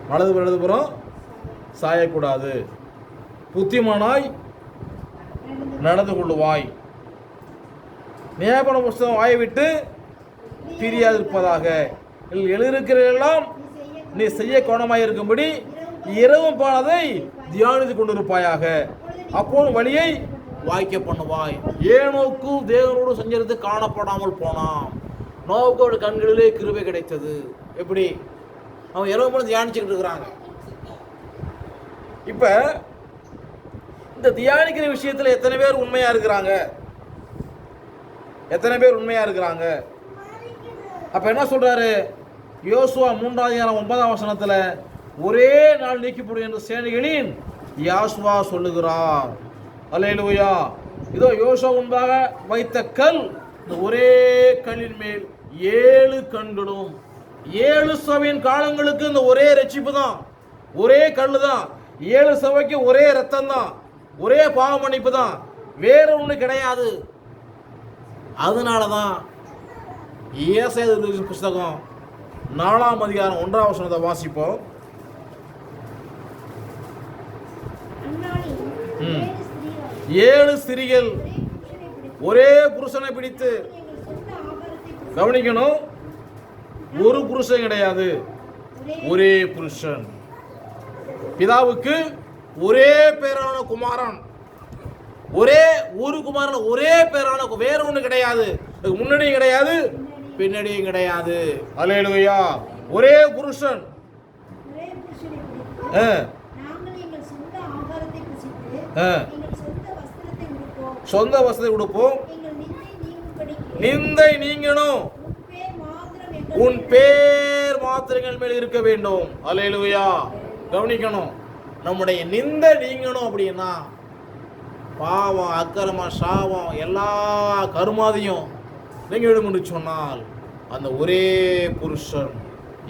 வலது புறம் இடது புறம் சாயக்கூடாது. புத்திமானாய் நடந்து கொள்ளுவாய். நியாயப்பிரமாண புஸ்தகம் வாயை விட்டு பிரியாதிருப்பதாக. எழுதியிருக்கிறதெல்லாம் நீ செய்ய கவனமாய் இருக்கும்படி இரவும் பாலதை தியானித்து கொண்டிருப்பாயாக. அப்போது வழியை வாய்க்க பண்ணுவாய். ஏனோக்கு தேவனோடு சஞ்சரித்து காணப்படாமல் போனான். நோவுக்கு கண்களிலே கிருபை கிடைத்தது. எப்படி? அவன் இரவு போல தியானிச்சுக்கிட்டு இருக்கிறாங்க. இப்ப இந்த தியானிக்கிற விஷயத்துல எத்தனை பேர் உண்மையா இருக்கிறாங்க? எத்தனை பேர் உண்மையா இருக்கிறாங்க? அப்ப என்ன சொல்றாரு யோசுவா 3:9 ஒரே நாள் நீக்கிப்படும் என்று சேனைகளின் யாசுவா சொல்லுகிறார். அல்லேலூயா. இதோ யோசுவா முன்பாக வைத்த கல், இந்த ஒரே கல்லின் மேல் 7 கண்களும். 7 சபையின் காலங்களுக்கு இந்த ஒரே ரட்சிப்பு தான், ஒரே கல்லு தான். 7 சபைக்கு ஒரே ரத்தம் தான், ஒரே பாவ மன்னிப்பு தான், வேற ஒண்ணு கிடையாது. அதனாலதான் ஏசாயா புஸ்தகம் 4ஆம் அதிகாரம் 1ஆம் வசனத்தை வாசிப்போம். 7 ஸ்திரீகள் ஒரே புருஷனை பிடித்து, கவனிக்கணும், ஒரு புருஷன் கிடையாது, ஒரே புருஷன். பிதாவுக்கு ஒரே பேரான குமாரன், ஒரே ஒரு குமாரன், ஒரே பேரான, வேற ஒண்ணு கிடையாது. முன்னாடியும் கிடையாது, பின்னாடியும் கிடையாது. அல்லேலூயா. ஒரே புருஷன். சொந்த வஸ்திரத்தை உடுப்போம், நிந்தை நீங்கணும், உன் பேர் மாத்திரங்கள் மேல் இருக்க வேண்டும். அல்லேலூயா. கவனிக்கணும், நம்முடைய நிந்தை நீங்கணும் அப்படின்னா பாவம், அக்கிரமம், சாபம், எல்லா கருமாதியும் நீங்க விடுமுன்னு சொன்னால் அந்த ஒரே புருஷன்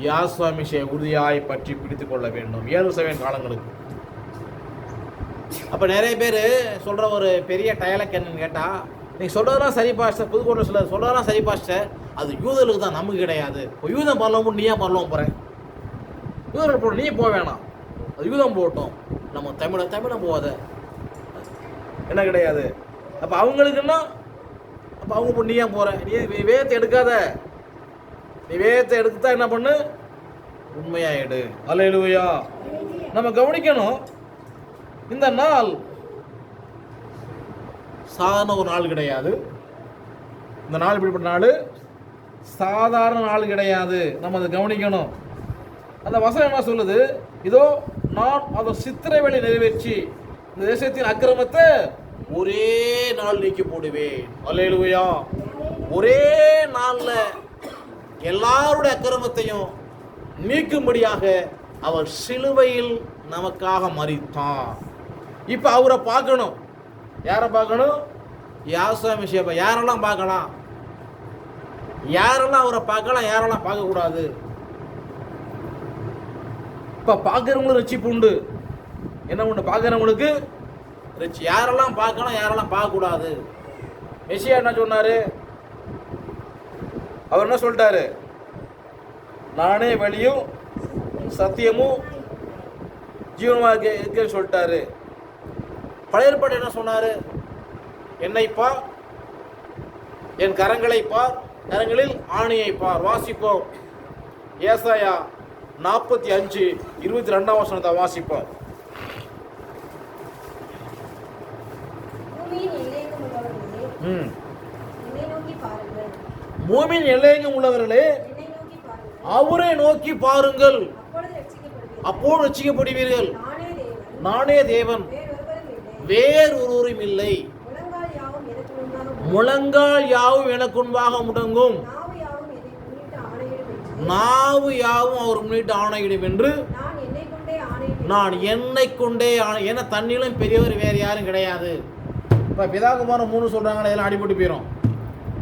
யாசுவா மெசியாவை உறுதியாய் பற்றி பிடித்துக் கொள்ள வேண்டும் 7 சபையின் காலங்களுக்கு. அப்ப நிறைய பேர் சொல்ற ஒரு பெரிய டயலாக் என்னன்னு கேட்டா, நீங்க சொல்றதெல்லாம் சரி பாஸ்டர், புதுக்கோட்டை சொல்ல சொல்றதெல்லாம் சரி பாஸ்டர், அது யூதர்களுக்கு தான், நமக்கு கிடையாது. இப்போ யூதம் பரலவும் நீ ஏன் பரலவும் போறேன்? யூதர்கள் போட, நீ போக வேணாம், அது யூதம் போகட்டும், நம்ம தமிழை போகாத, என்ன கிடையாது. அப்ப அவங்களுக்குன்னா அப்ப அவங்க போய் நீ ஏன் போற? நீ வேதத்தை எடுக்காத, நீ வேதத்தை எடுத்துதான் என்ன பண்ணு, உண்மையாயிடு. அல்லேலூயா. நம்ம கவனிக்கணும், இந்த நாள் சாதாரண ஒரு நாள் கிடையாது. இந்த நாள் இப்படிப்பட்ட நாள் சாதாரண நாள் கிடையாது. நம்ம அதை கவனிக்கணும். அந்த வசனம் என்ன சொல்லுது? இதோ நான் அதை சித்திரை வேலை நிறைவேற்றி இந்த தேசத்தின் அக்கிரமத்தை ஒரே நாள் நீக்கி போடுவேன். அல்லேலூயா. ஒரே நாள்ல எல்லாருடைய அக்கிரமத்தையும் நீக்கும்படியாக அவர் சிலுவையில் நமக்காக மரித்தார். இப்ப அவரை பார்க்கணும். யாரை பார்க்கணும்? யாசுவா மெசியா. யாரெல்லாம் பார்க்கலாம்? யாரெல்லாம் அவரை பார்க்கலாம், யாரெல்லாம் பார்க்க கூடாது? இப்ப பார்க்கிறவங்களுக்கு ரட்சிப்பு உண்டு. என்ன உண்டு? பார்க்கிறவங்களுக்கு ரட்சி. யாரெல்லாம் பார்க்கலாம், யாரெல்லாம் பார்க்க கூடாது? மெசியா என்ன சொன்னாரு? அவர் என்ன சொல்லிட்டாரு? நானே வழியும் சத்தியமும் ஜீவனமாக இருக்கேன்னு சொல்லிட்டாரு. பழைய ஏற்பாடு என்ன சொன்னாரு? என்னை பார், என் கரங்களை பார், கரங்களில் ஆணியை பார். வாசிப்போம். ஏசாயா 45:22 வசனத்தை வாசிப்போம். பூமியின் எல்லையெங்கும் உள்ளவர்களே அவரை நோக்கி பாருங்கள், அப்போது ரட்சிக்கப்படுவீர்கள். நானே தேவன், வேறு ஒருவரும் இல்லை. முழங்கால் யாவும் எனக்கு முன்பாக முடங்கும், நாவு யாவும் அவர் முன்னிட்டு ஆணையிடும் என்று நான் என்னை கொண்டே ஏன்னா தண்ணியிலும் பெரியவர் வேறு யாரும் கிடையாது. இப்போ பிதாகுமாரன் 3 சொல்கிறாங்களே, இதெல்லாம் அடிபட்டு போயிடும்,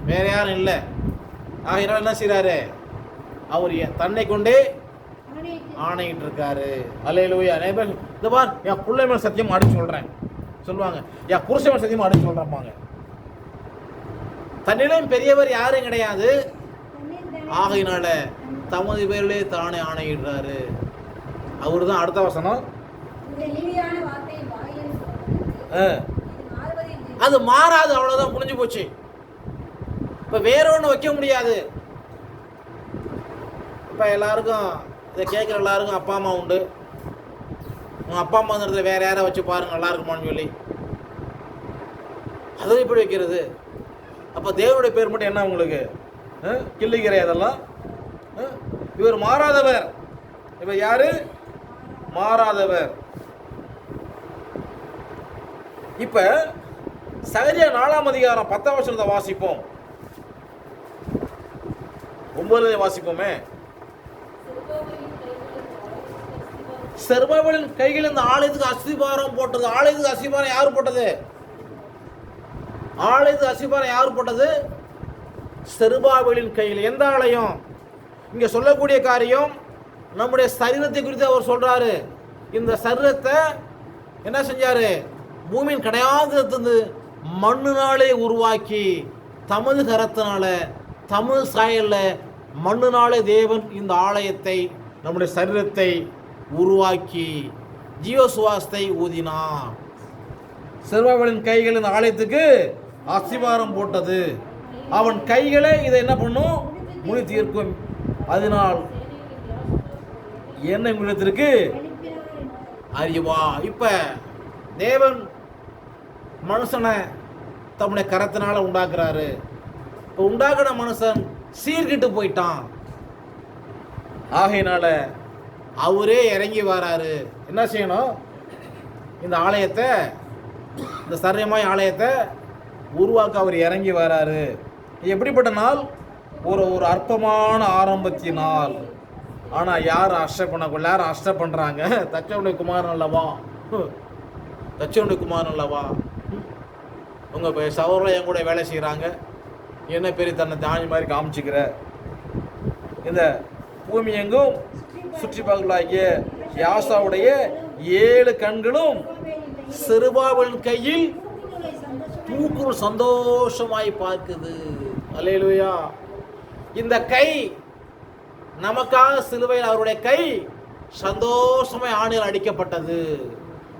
வேறு யாரும் இல்லை. ஆகையினால என்ன செய்கிறாரு, அவர் தன்னை கொண்டே ஆணையிட்டு இருக்காரு. அல்லேலூயா. இந்த பார், என் பிள்ளை மேல் சத்தியம் அடிச்சு சொல்கிறேன் சொல்லுவாங்க, என் புருஷன் மேல் சத்தியம் அடிச்சு சொல்கிறப்பாங்க. தன்னிலும் பெரியவர் யாரும் கிடையாது. ஆகையினால தமது பேரிலே தானே ஆணையிடுறாரு. அவரு தான். அடுத்த வசனம், அது மாறாது, அவ்வளவுதான், முடிஞ்சு போச்சு. இப்ப வேற ஒண்ணு வைக்க முடியாது. இப்ப எல்லாருக்கும் இதை கேட்குற எல்லாருக்கும் அப்பா அம்மா உண்டு. உங்க அப்பா அம்மா இடத்துல வேற யாரை வச்சு பாருங்க நல்லா இருக்குமான்னு சொல்லி அதை இப்படி வைக்கிறது. அப்ப தேவனுடைய பேர் மட்டும் என்ன உங்களுக்கு கிள்ளிக்கிற அதெல்லாம்? இவர் மாறாதவர். இவர் யாரு? மாறாதவர். இப்ப சகரியா 4ஆம் அதிகாரம் 10ஆம் வசனத்தை வாசிப்போம். 9 வாசிப்போமே. செருபாபேலின் கையில் இந்த ஆலயத்துக்கு அஸ்திபாரம் போட்டது. ஆலயத்துக்கு அஸ்திபாரம் யாரு போட்டது? ஆலயத்துக்கு அஸ்திபாரம் யாரு போட்டது? செருபாபேலின் கையில். எந்த ஆலயம்? இங்க சொல்லக்கூடிய காரியம் நம்முடைய சரீரத்தை குறித்து அவர் சொல்றாரு. இந்த சரீரத்தை என்ன செஞ்சாரு? பூமியின் கிடையாது மண்ணுனாலே உருவாக்கி தமது கரத்தினால தமது சாயல்ல மண்ணுனாலே தேவன் இந்த ஆலயத்தை நம்முடைய சரீரத்தை உருவாக்கி ஜீவ சுவாசத்தை ஊதினார். செருபாபேலின் கைகள் இந்த ஆலயத்துக்கு அஸ்திபாரம் போட்டது. அவன் கைகளை இதை என்ன பண்ணும்? முடி தீர்க்கும். அதனால் என்ன உங்களிடத்திற்கு அறிவா. இப்ப தேவன் மனுஷனை தம்முடைய கரத்தினால உண்டாக்குறாரு. இப்போ உண்டாக்குன மனுஷன் சீர்கிட்டு போயிட்டான். ஆகையினால அவரே இறங்கி வராரு. என்ன செய்யணும்? இந்த ஆலயத்தை, இந்த சரியமாய் ஆலயத்தை உருவாக்க அவர் இறங்கி வராரு. எப்படிப்பட்ட நாள்? ஒரு அற்பமான ஆரம்பத்தினால். ஆனால் யார் அஷ்ட பண்ண, யார் அஷ்ட பண்ணுறாங்க? தச்சனுடைய குமாரன் அல்லவா, தச்சனுடைய குமாரன் அல்லவா. உங்கள் சகோதரர் என் கூட வேலை செய்கிறாங்க, என்ன பெரிய தன்னை தானி மாதிரி காமிச்சிக்கிற. இந்த பூமி எங்கும் சுற்றி பார்க்கலாகிய யாசாவுடைய 7 கண்களும் செருபாபேலின் கையில் தூக்கு சந்தோஷமாய் பார்க்குது. அல்லேலூயா. இந்த கை நமக்காக சிலுவையில் அவருடைய கை சந்தோஷமாய் ஆணியில் அடிக்கப்பட்டது.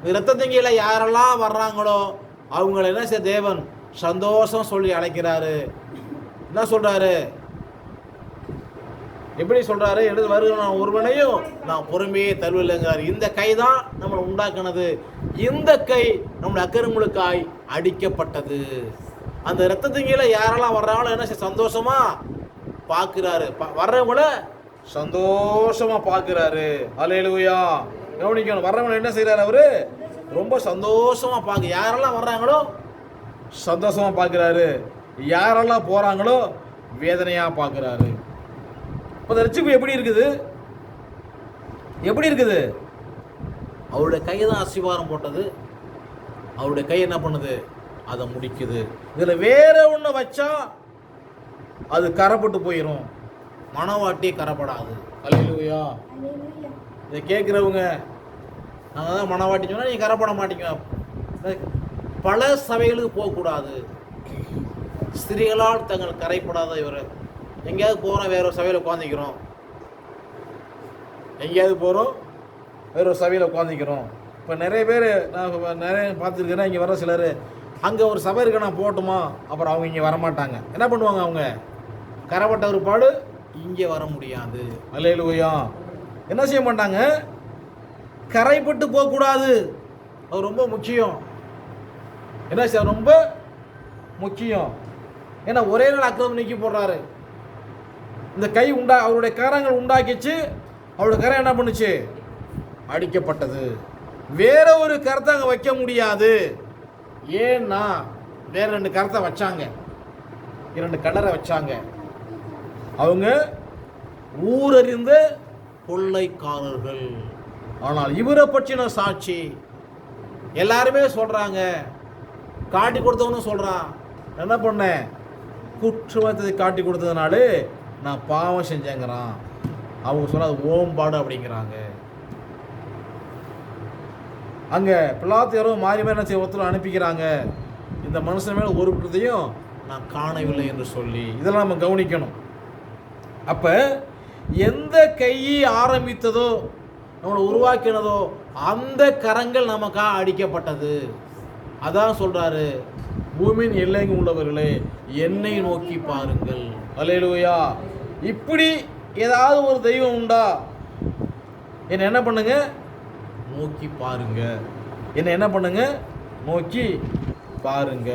இரத்தத்திங்கில யாரெல்லாம் வர்றாங்களோ அவங்கள என்ன செய்ய தேவன் சந்தோஷம் சொல்லி அழைக்கிறாரு. என்ன சொல்றாரு? எப்படி சொல்றாரு? எழுது வருகிற ஒருவனையும் நான் பொறுமையே தருவில்லைங்கிறார். இந்த கை தான் நம்மளை உண்டாக்குனது. இந்த கை நம்மளை அக்கிரமங்களுக்காய் அடிக்கப்பட்டது. அந்த இரத்தத்திங்கில யாரெல்லாம் வர்றாங்களோ என்ன செய்ய சந்தோஷமா பார்க்கிறாரு. வர்றவங்கள சந்தோஷமா பார்க்கிறாரு. அல்லேலூயா. கவனிக்கணும். வர்றவங்க என்ன செய்யறாரு? அவரு ரொம்ப சந்தோஷமா பார்க்க. யாரெல்லாம் வர்றாங்களோ சந்தோஷமா பார்க்கிறாரு. யாரெல்லாம் போறாங்களோ வேதனையா பார்க்கிறாரு. இப்போ ரட்சிப்பு எப்படி இருக்குது? எப்படி இருக்குது? அவருடைய கை தான் அஸ்திபாரம் போட்டது. அவருடைய கை என்ன பண்ணுது? அதை முடிக்குது. இதுல வேற ஒண்ணு வச்சா அது கரைப்பட்டு போயிடும். மனவாட்டி கரைப்படாது. அல்லேலூயா. இதை கேட்குறவங்க நாங்கள் தான் மனவாட்டி சொன்னால் நீங்கள் கரைப்பட மாட்டீங்க. பல சபைகளுக்கு போகக்கூடாது. ஸ்திரீகளால் தங்கள் கரைப்படாத இவர். எங்கேயாவது போகிறோம், வேற ஒரு சபையில் உட்காந்துக்கிறோம். எங்கேயாவது போகிறோம், வேற ஒரு சபையில் உட்காந்துக்கிறோம். இப்போ நிறைய பேர் நான் நிறைய பார்த்துருக்கிறேன். இங்கே வர சிலர் அங்கே ஒரு சபை இருக்க நான் போட்டுமா, அப்புறம் அவங்க இங்கே வரமாட்டாங்க. என்ன பண்ணுவாங்க? அவங்க கரைப்பட்ட ஒரு பாடு இங்கே வர முடியாது. அல்லேலூயா. என்ன செய்ய மாட்டாங்க? கரைப்பட்டு போகக்கூடாது. அது ரொம்ப முக்கியம். என்ன சார்? ரொம்ப முக்கியம். ஏன்னா ஒரே நாள் அக்கிரமம் நீக்கி போடுறாரு. இந்த கை அவருடைய கரங்கள் உண்டாக்கிச்சு. அவருடைய கரம் என்ன பண்ணுச்சு? அடிக்கப்பட்டது. வேற ஒரு கரத்தை அங்கே வைக்க முடியாது. ஏன்னா வேற 2 கரத்தை வச்சாங்க, 2 கல்லறை வச்சாங்க. அவங்க ஊரறிந்த கொள்ளைக்காரர்கள். ஆனால் இவரை பற்றின சாட்சி எல்லாருமே சொல்றாங்க. காட்டி கொடுத்தவனும் சொல்றான், என்ன பண்ணேன், குற்றத்தை காட்டி கொடுத்ததுனால நான் பாவம் செஞ்சேங்கிறான். அவங்க சொன்ன அது ஓம்பாடு அப்படிங்கிறாங்க. அங்க பிலாத்து யாரோ மாறி மாறி என்ன செய்ய ஒருத்தர் அனுப்பிக்கிறாங்க, இந்த மனுஷன் மேல ஒரு குற்றத்தையும் நான் காணவில்லை என்று சொல்லி. இதெல்லாம் நம்ம கவனிக்கணும். அப்ப எந்த கையை ஆரம்பித்ததோ நம்மளை உருவாக்கினதோ அந்த கரங்கள் நமக்காக அடிக்கப்பட்டது. அதான் சொல்றாரு, பூமியின் எல்லைங்கும் உள்ளவர்களே என்னை நோக்கி பாருங்கள். அல்லேலூயா. இப்படி ஏதாவது ஒரு தெய்வம் உண்டா? என்ன பண்ணுங்க, நோக்கி பாருங்க. என்ன பண்ணுங்க, நோக்கி பாருங்க.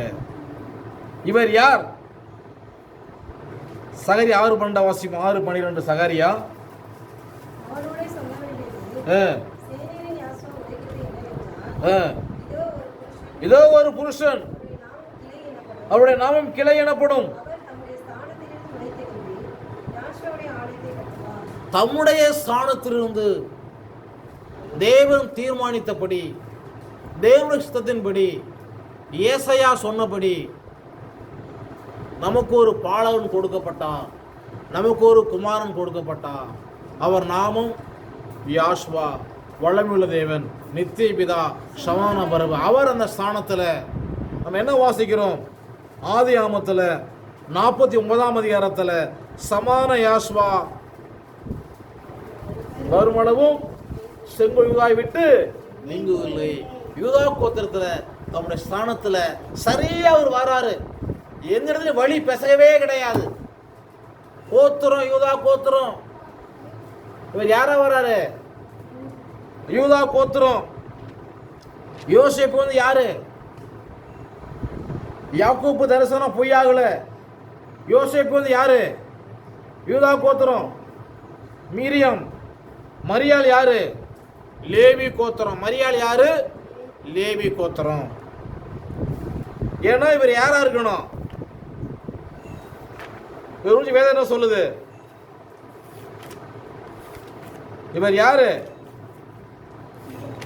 இவர் யார்? சகரியா 6:12 வாசிப்போம். 6:12 சகரியா. இதோ ஒரு புருஷன், அவருடைய நாமம் கிளை எனப்படும். தம்முடைய ஸ்தானத்திலிருந்து தேவன் தீர்மானித்தபடி, தேவனுடைய சித்தத்தின்படி, ஏசாயா சொன்னபடி நமக்கு ஒரு பாலகன் கொடுக்கப்பட்டான், நமக்கு ஒரு குமாரன் கொடுக்கப்பட்டான். அவர் நாமம் யாஷ்வா, வல்லமையுள்ள தேவன், நித்திய பிதா, சமான பரபு. அவர் அந்த ஸ்தானத்தில் நம்ம என்ன வாசிக்கிறோம்? ஆதி ஆமத்தில் 49ஆம் அதிகாரத்தில் சமான யாஷ்வா வருமளவும் செங்கோல் யூதாவை விட்டு நீங்குவதில்லை. யூதா கோத்திரத்தில் நம்முடைய ஸ்தானத்தில் சரியா அவர் வராரு. எந்த இடத்துல வழி பெசகவே கிடையாது. கோத்திரம் யூதா கோத்திரம். இவர் யாரா வராரு? யூதா கோத்திரம். யோசேப்பு வந்து யாரு? யாக்கோப்பு தரிசனம் பொய்யாகல. யோசேப்பு வந்து யாரு? யூதா கோத்திரம். மீரியம் மரியாள் யாரு? லேவி கோத்திரம். மரியாள் யாரு? லேவி கோத்திரம். ஏன்னா இவர் யாரா இருக்கணும்? இவர் வேதம் என்ன சொல்லுது? இவர் யாரு?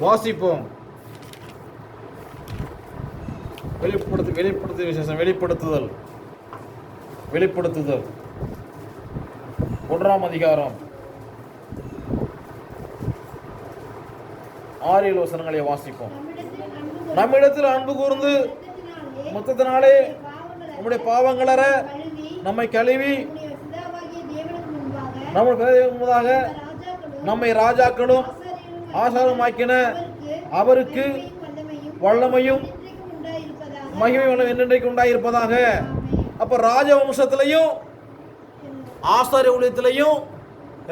வாசிப்போம். வெளிப்படுத்துதல் 1ஆம் அதிகாரம் 6-7 வசனங்களை வாசிப்போம். நம்மிடத்தில் அன்பு கூர்ந்து மொத்தத்தினாலே நம்முடைய பாவங்களற நம்மை கழுவி முன்பதாக நம்மை ராஜாக்களும் ஆசாரமாக்கின அவருக்கு வல்லமையும் மகிமையும் என்றைக்கு உண்டாயிருப்பதாக. அப்ப ராஜவம்சத்திலையும் ஆசாரிய ஊழியத்திலையும்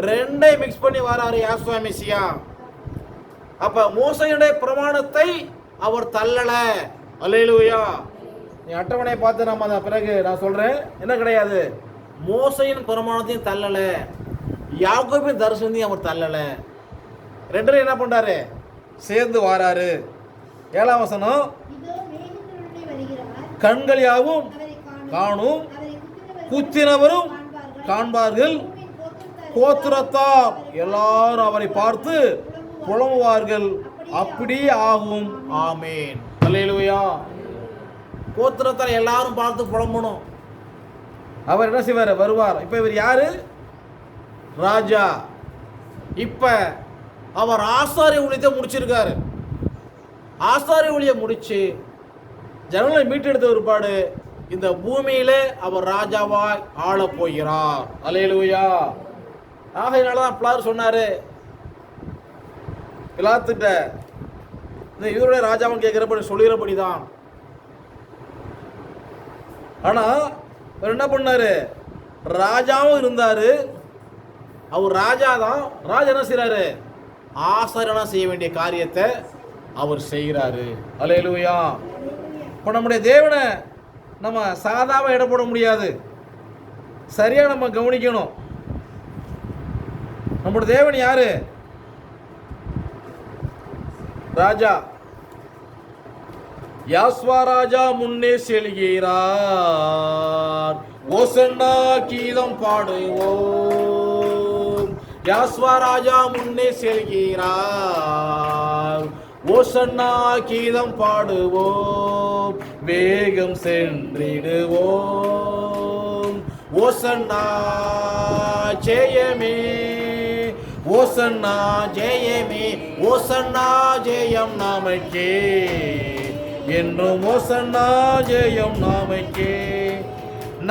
ரெண்டையும் மிக்ஸ் பண்ணி வராரு யாசுவா மெசியா. அப்ப மோசையுடைய பிரமாணத்தை அவர் தள்ளல. அல்லேலூயா. நீ அட்டவணையை பார்த்து நம்ம அதை பிறகு நான் சொல்றேன். என்ன கிடையாது, மோசையின் பிரமாணத்தையும் தள்ளல, யாக்கோபின் தரிசனத்தையும் அவர் தள்ளல. ரெண்டு என்ன பண்றாரு? சேர்ந்து வாராரு. 7ஆம் வசனம், கண்கள் யாவும் காணும், குத்தினவரும் காண்பார்கள், கோத்திரத்தார் எல்லாரும் அவரை பார்த்து புலம்புவார்கள். அப்படி ஆகும். ஆமேன். அல்லேலூயா. கோத்திரத்தார் எல்லாரும் பார்த்து புலம்பணும். அவர் என்ன செய்வார்? வருவார். இப்ப இவர் யாரு? ராஜா. இப்ப அவர் ஆசாரிய ஊழியத்தை முடிச்சிருக்காரு. ஆசாரிய ஊழியை முடிச்சு ஜனங்களை மீட்டெடுத்த ஒருபாடு இந்த பூமியில அவர் ராஜாவாய் ஆள போகிறார். அல்லேலூயா. ஆகையினாலதான் பிலாத்து சொன்னாரு, பிலாத்துட்ட இந்த இவருடைய ராஜாவும் கேட்கிறபடி சொல்லுகிறபடிதான். ஆனா அவர் என்ன பண்ணாரு? ராஜாவும் இருந்தாரு. அவர் ராஜாதான். ராஜா என்ன செய்யறாரு? ஆசாரியனா செய்ய வேண்டிய காரியத்தை அவர் செய்கிறாரு. அல்லேலூயா. இப்போ நம்முடைய தேவனை நம்ம சாதாவ இட போட முடியாது. சரியா நம்ம கவனிக்கணும். நம்முடைய தேவன் யாரு? ராஜா. யாஸ்வா ராஜா முன்னே செல்கிறார். ஓசன்னா கீதம் பாடுவோம். யாஸ்வா ராஜா முன்னே செல்கிறார். ஓசன்னா கீதம் பாடுவோம், வேகம் சென்றிடுவோம். ஓசன்னா ஜெயமே, ஓசன்னா ஜெயமே, ஓசன்னா ஜெயம் நாமக்கே, என்றும் ஓசன்னா ஜெயம் நாமக்கே.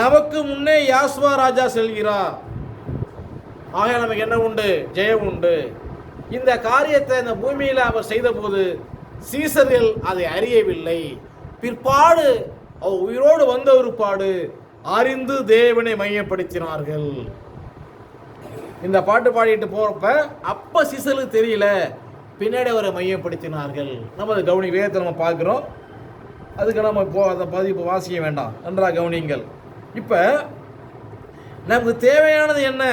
நமக்கு முன்னே யாஸ்வா ராஜா செல்கிறார். ஆக நமக்கு என்ன உண்டு? ஜெயம் உண்டு. இந்த காரியத்தை இந்த பூமியில் அவர் செய்தபோது சீசர்கள் அதை அறியவில்லை. பிற்பாடு அவர் உயிரோடு வந்த ஒருபாடு அறிந்து தேவனை மையப்படுத்தினார்கள். இந்த பாட்டு பாடிட்டு போறப்ப அப்ப சீசர்களுக்கு தெரியல, பின்னாடி அவரை மையப்படுத்தினார்கள். நம்ம அதை கவனி வேதத்தை நம்ம பார்க்கிறோம். அதுக்கு நம்ம இப்போ அதை பதிப்பு வாசிக்க வேண்டாம், நன்றாக கவனிங்கள். இப்போ நமக்கு தேவையானது என்ன?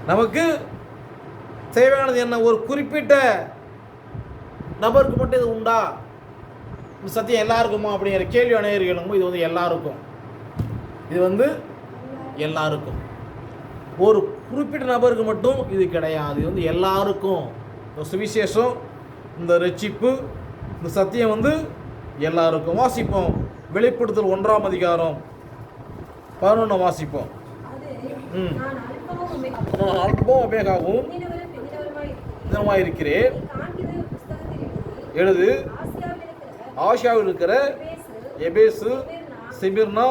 நமக்கு தேவையானது என்ன? ஒரு குறிப்பிட்ட நபருக்கு மட்டும் இது உண்டா? இந்த சத்தியம் எல்லாருக்குமா அப்படிங்கிற கேள்வி அனைவரும். இது வந்து எல்லாருக்கும், இது வந்து எல்லாருக்கும். ஒரு குறிப்பிட்ட நபருக்கு மட்டும் இது கிடையாது. இது வந்து எல்லாருக்கும். இந்த சுவிசேஷம், இந்த ரட்சிப்பு, இந்த சத்தியம் வந்து எல்லாருக்கும். வாசிப்போம். வெளிப்படுத்தல் 1ஆம் அதிகாரம் 11 வாசிப்போம். அல்பம் ஒமேகாவும் இருக்கிறேன். எழுது ஆசியாவில் இருக்கிற எபேசு, சிமிர்னா,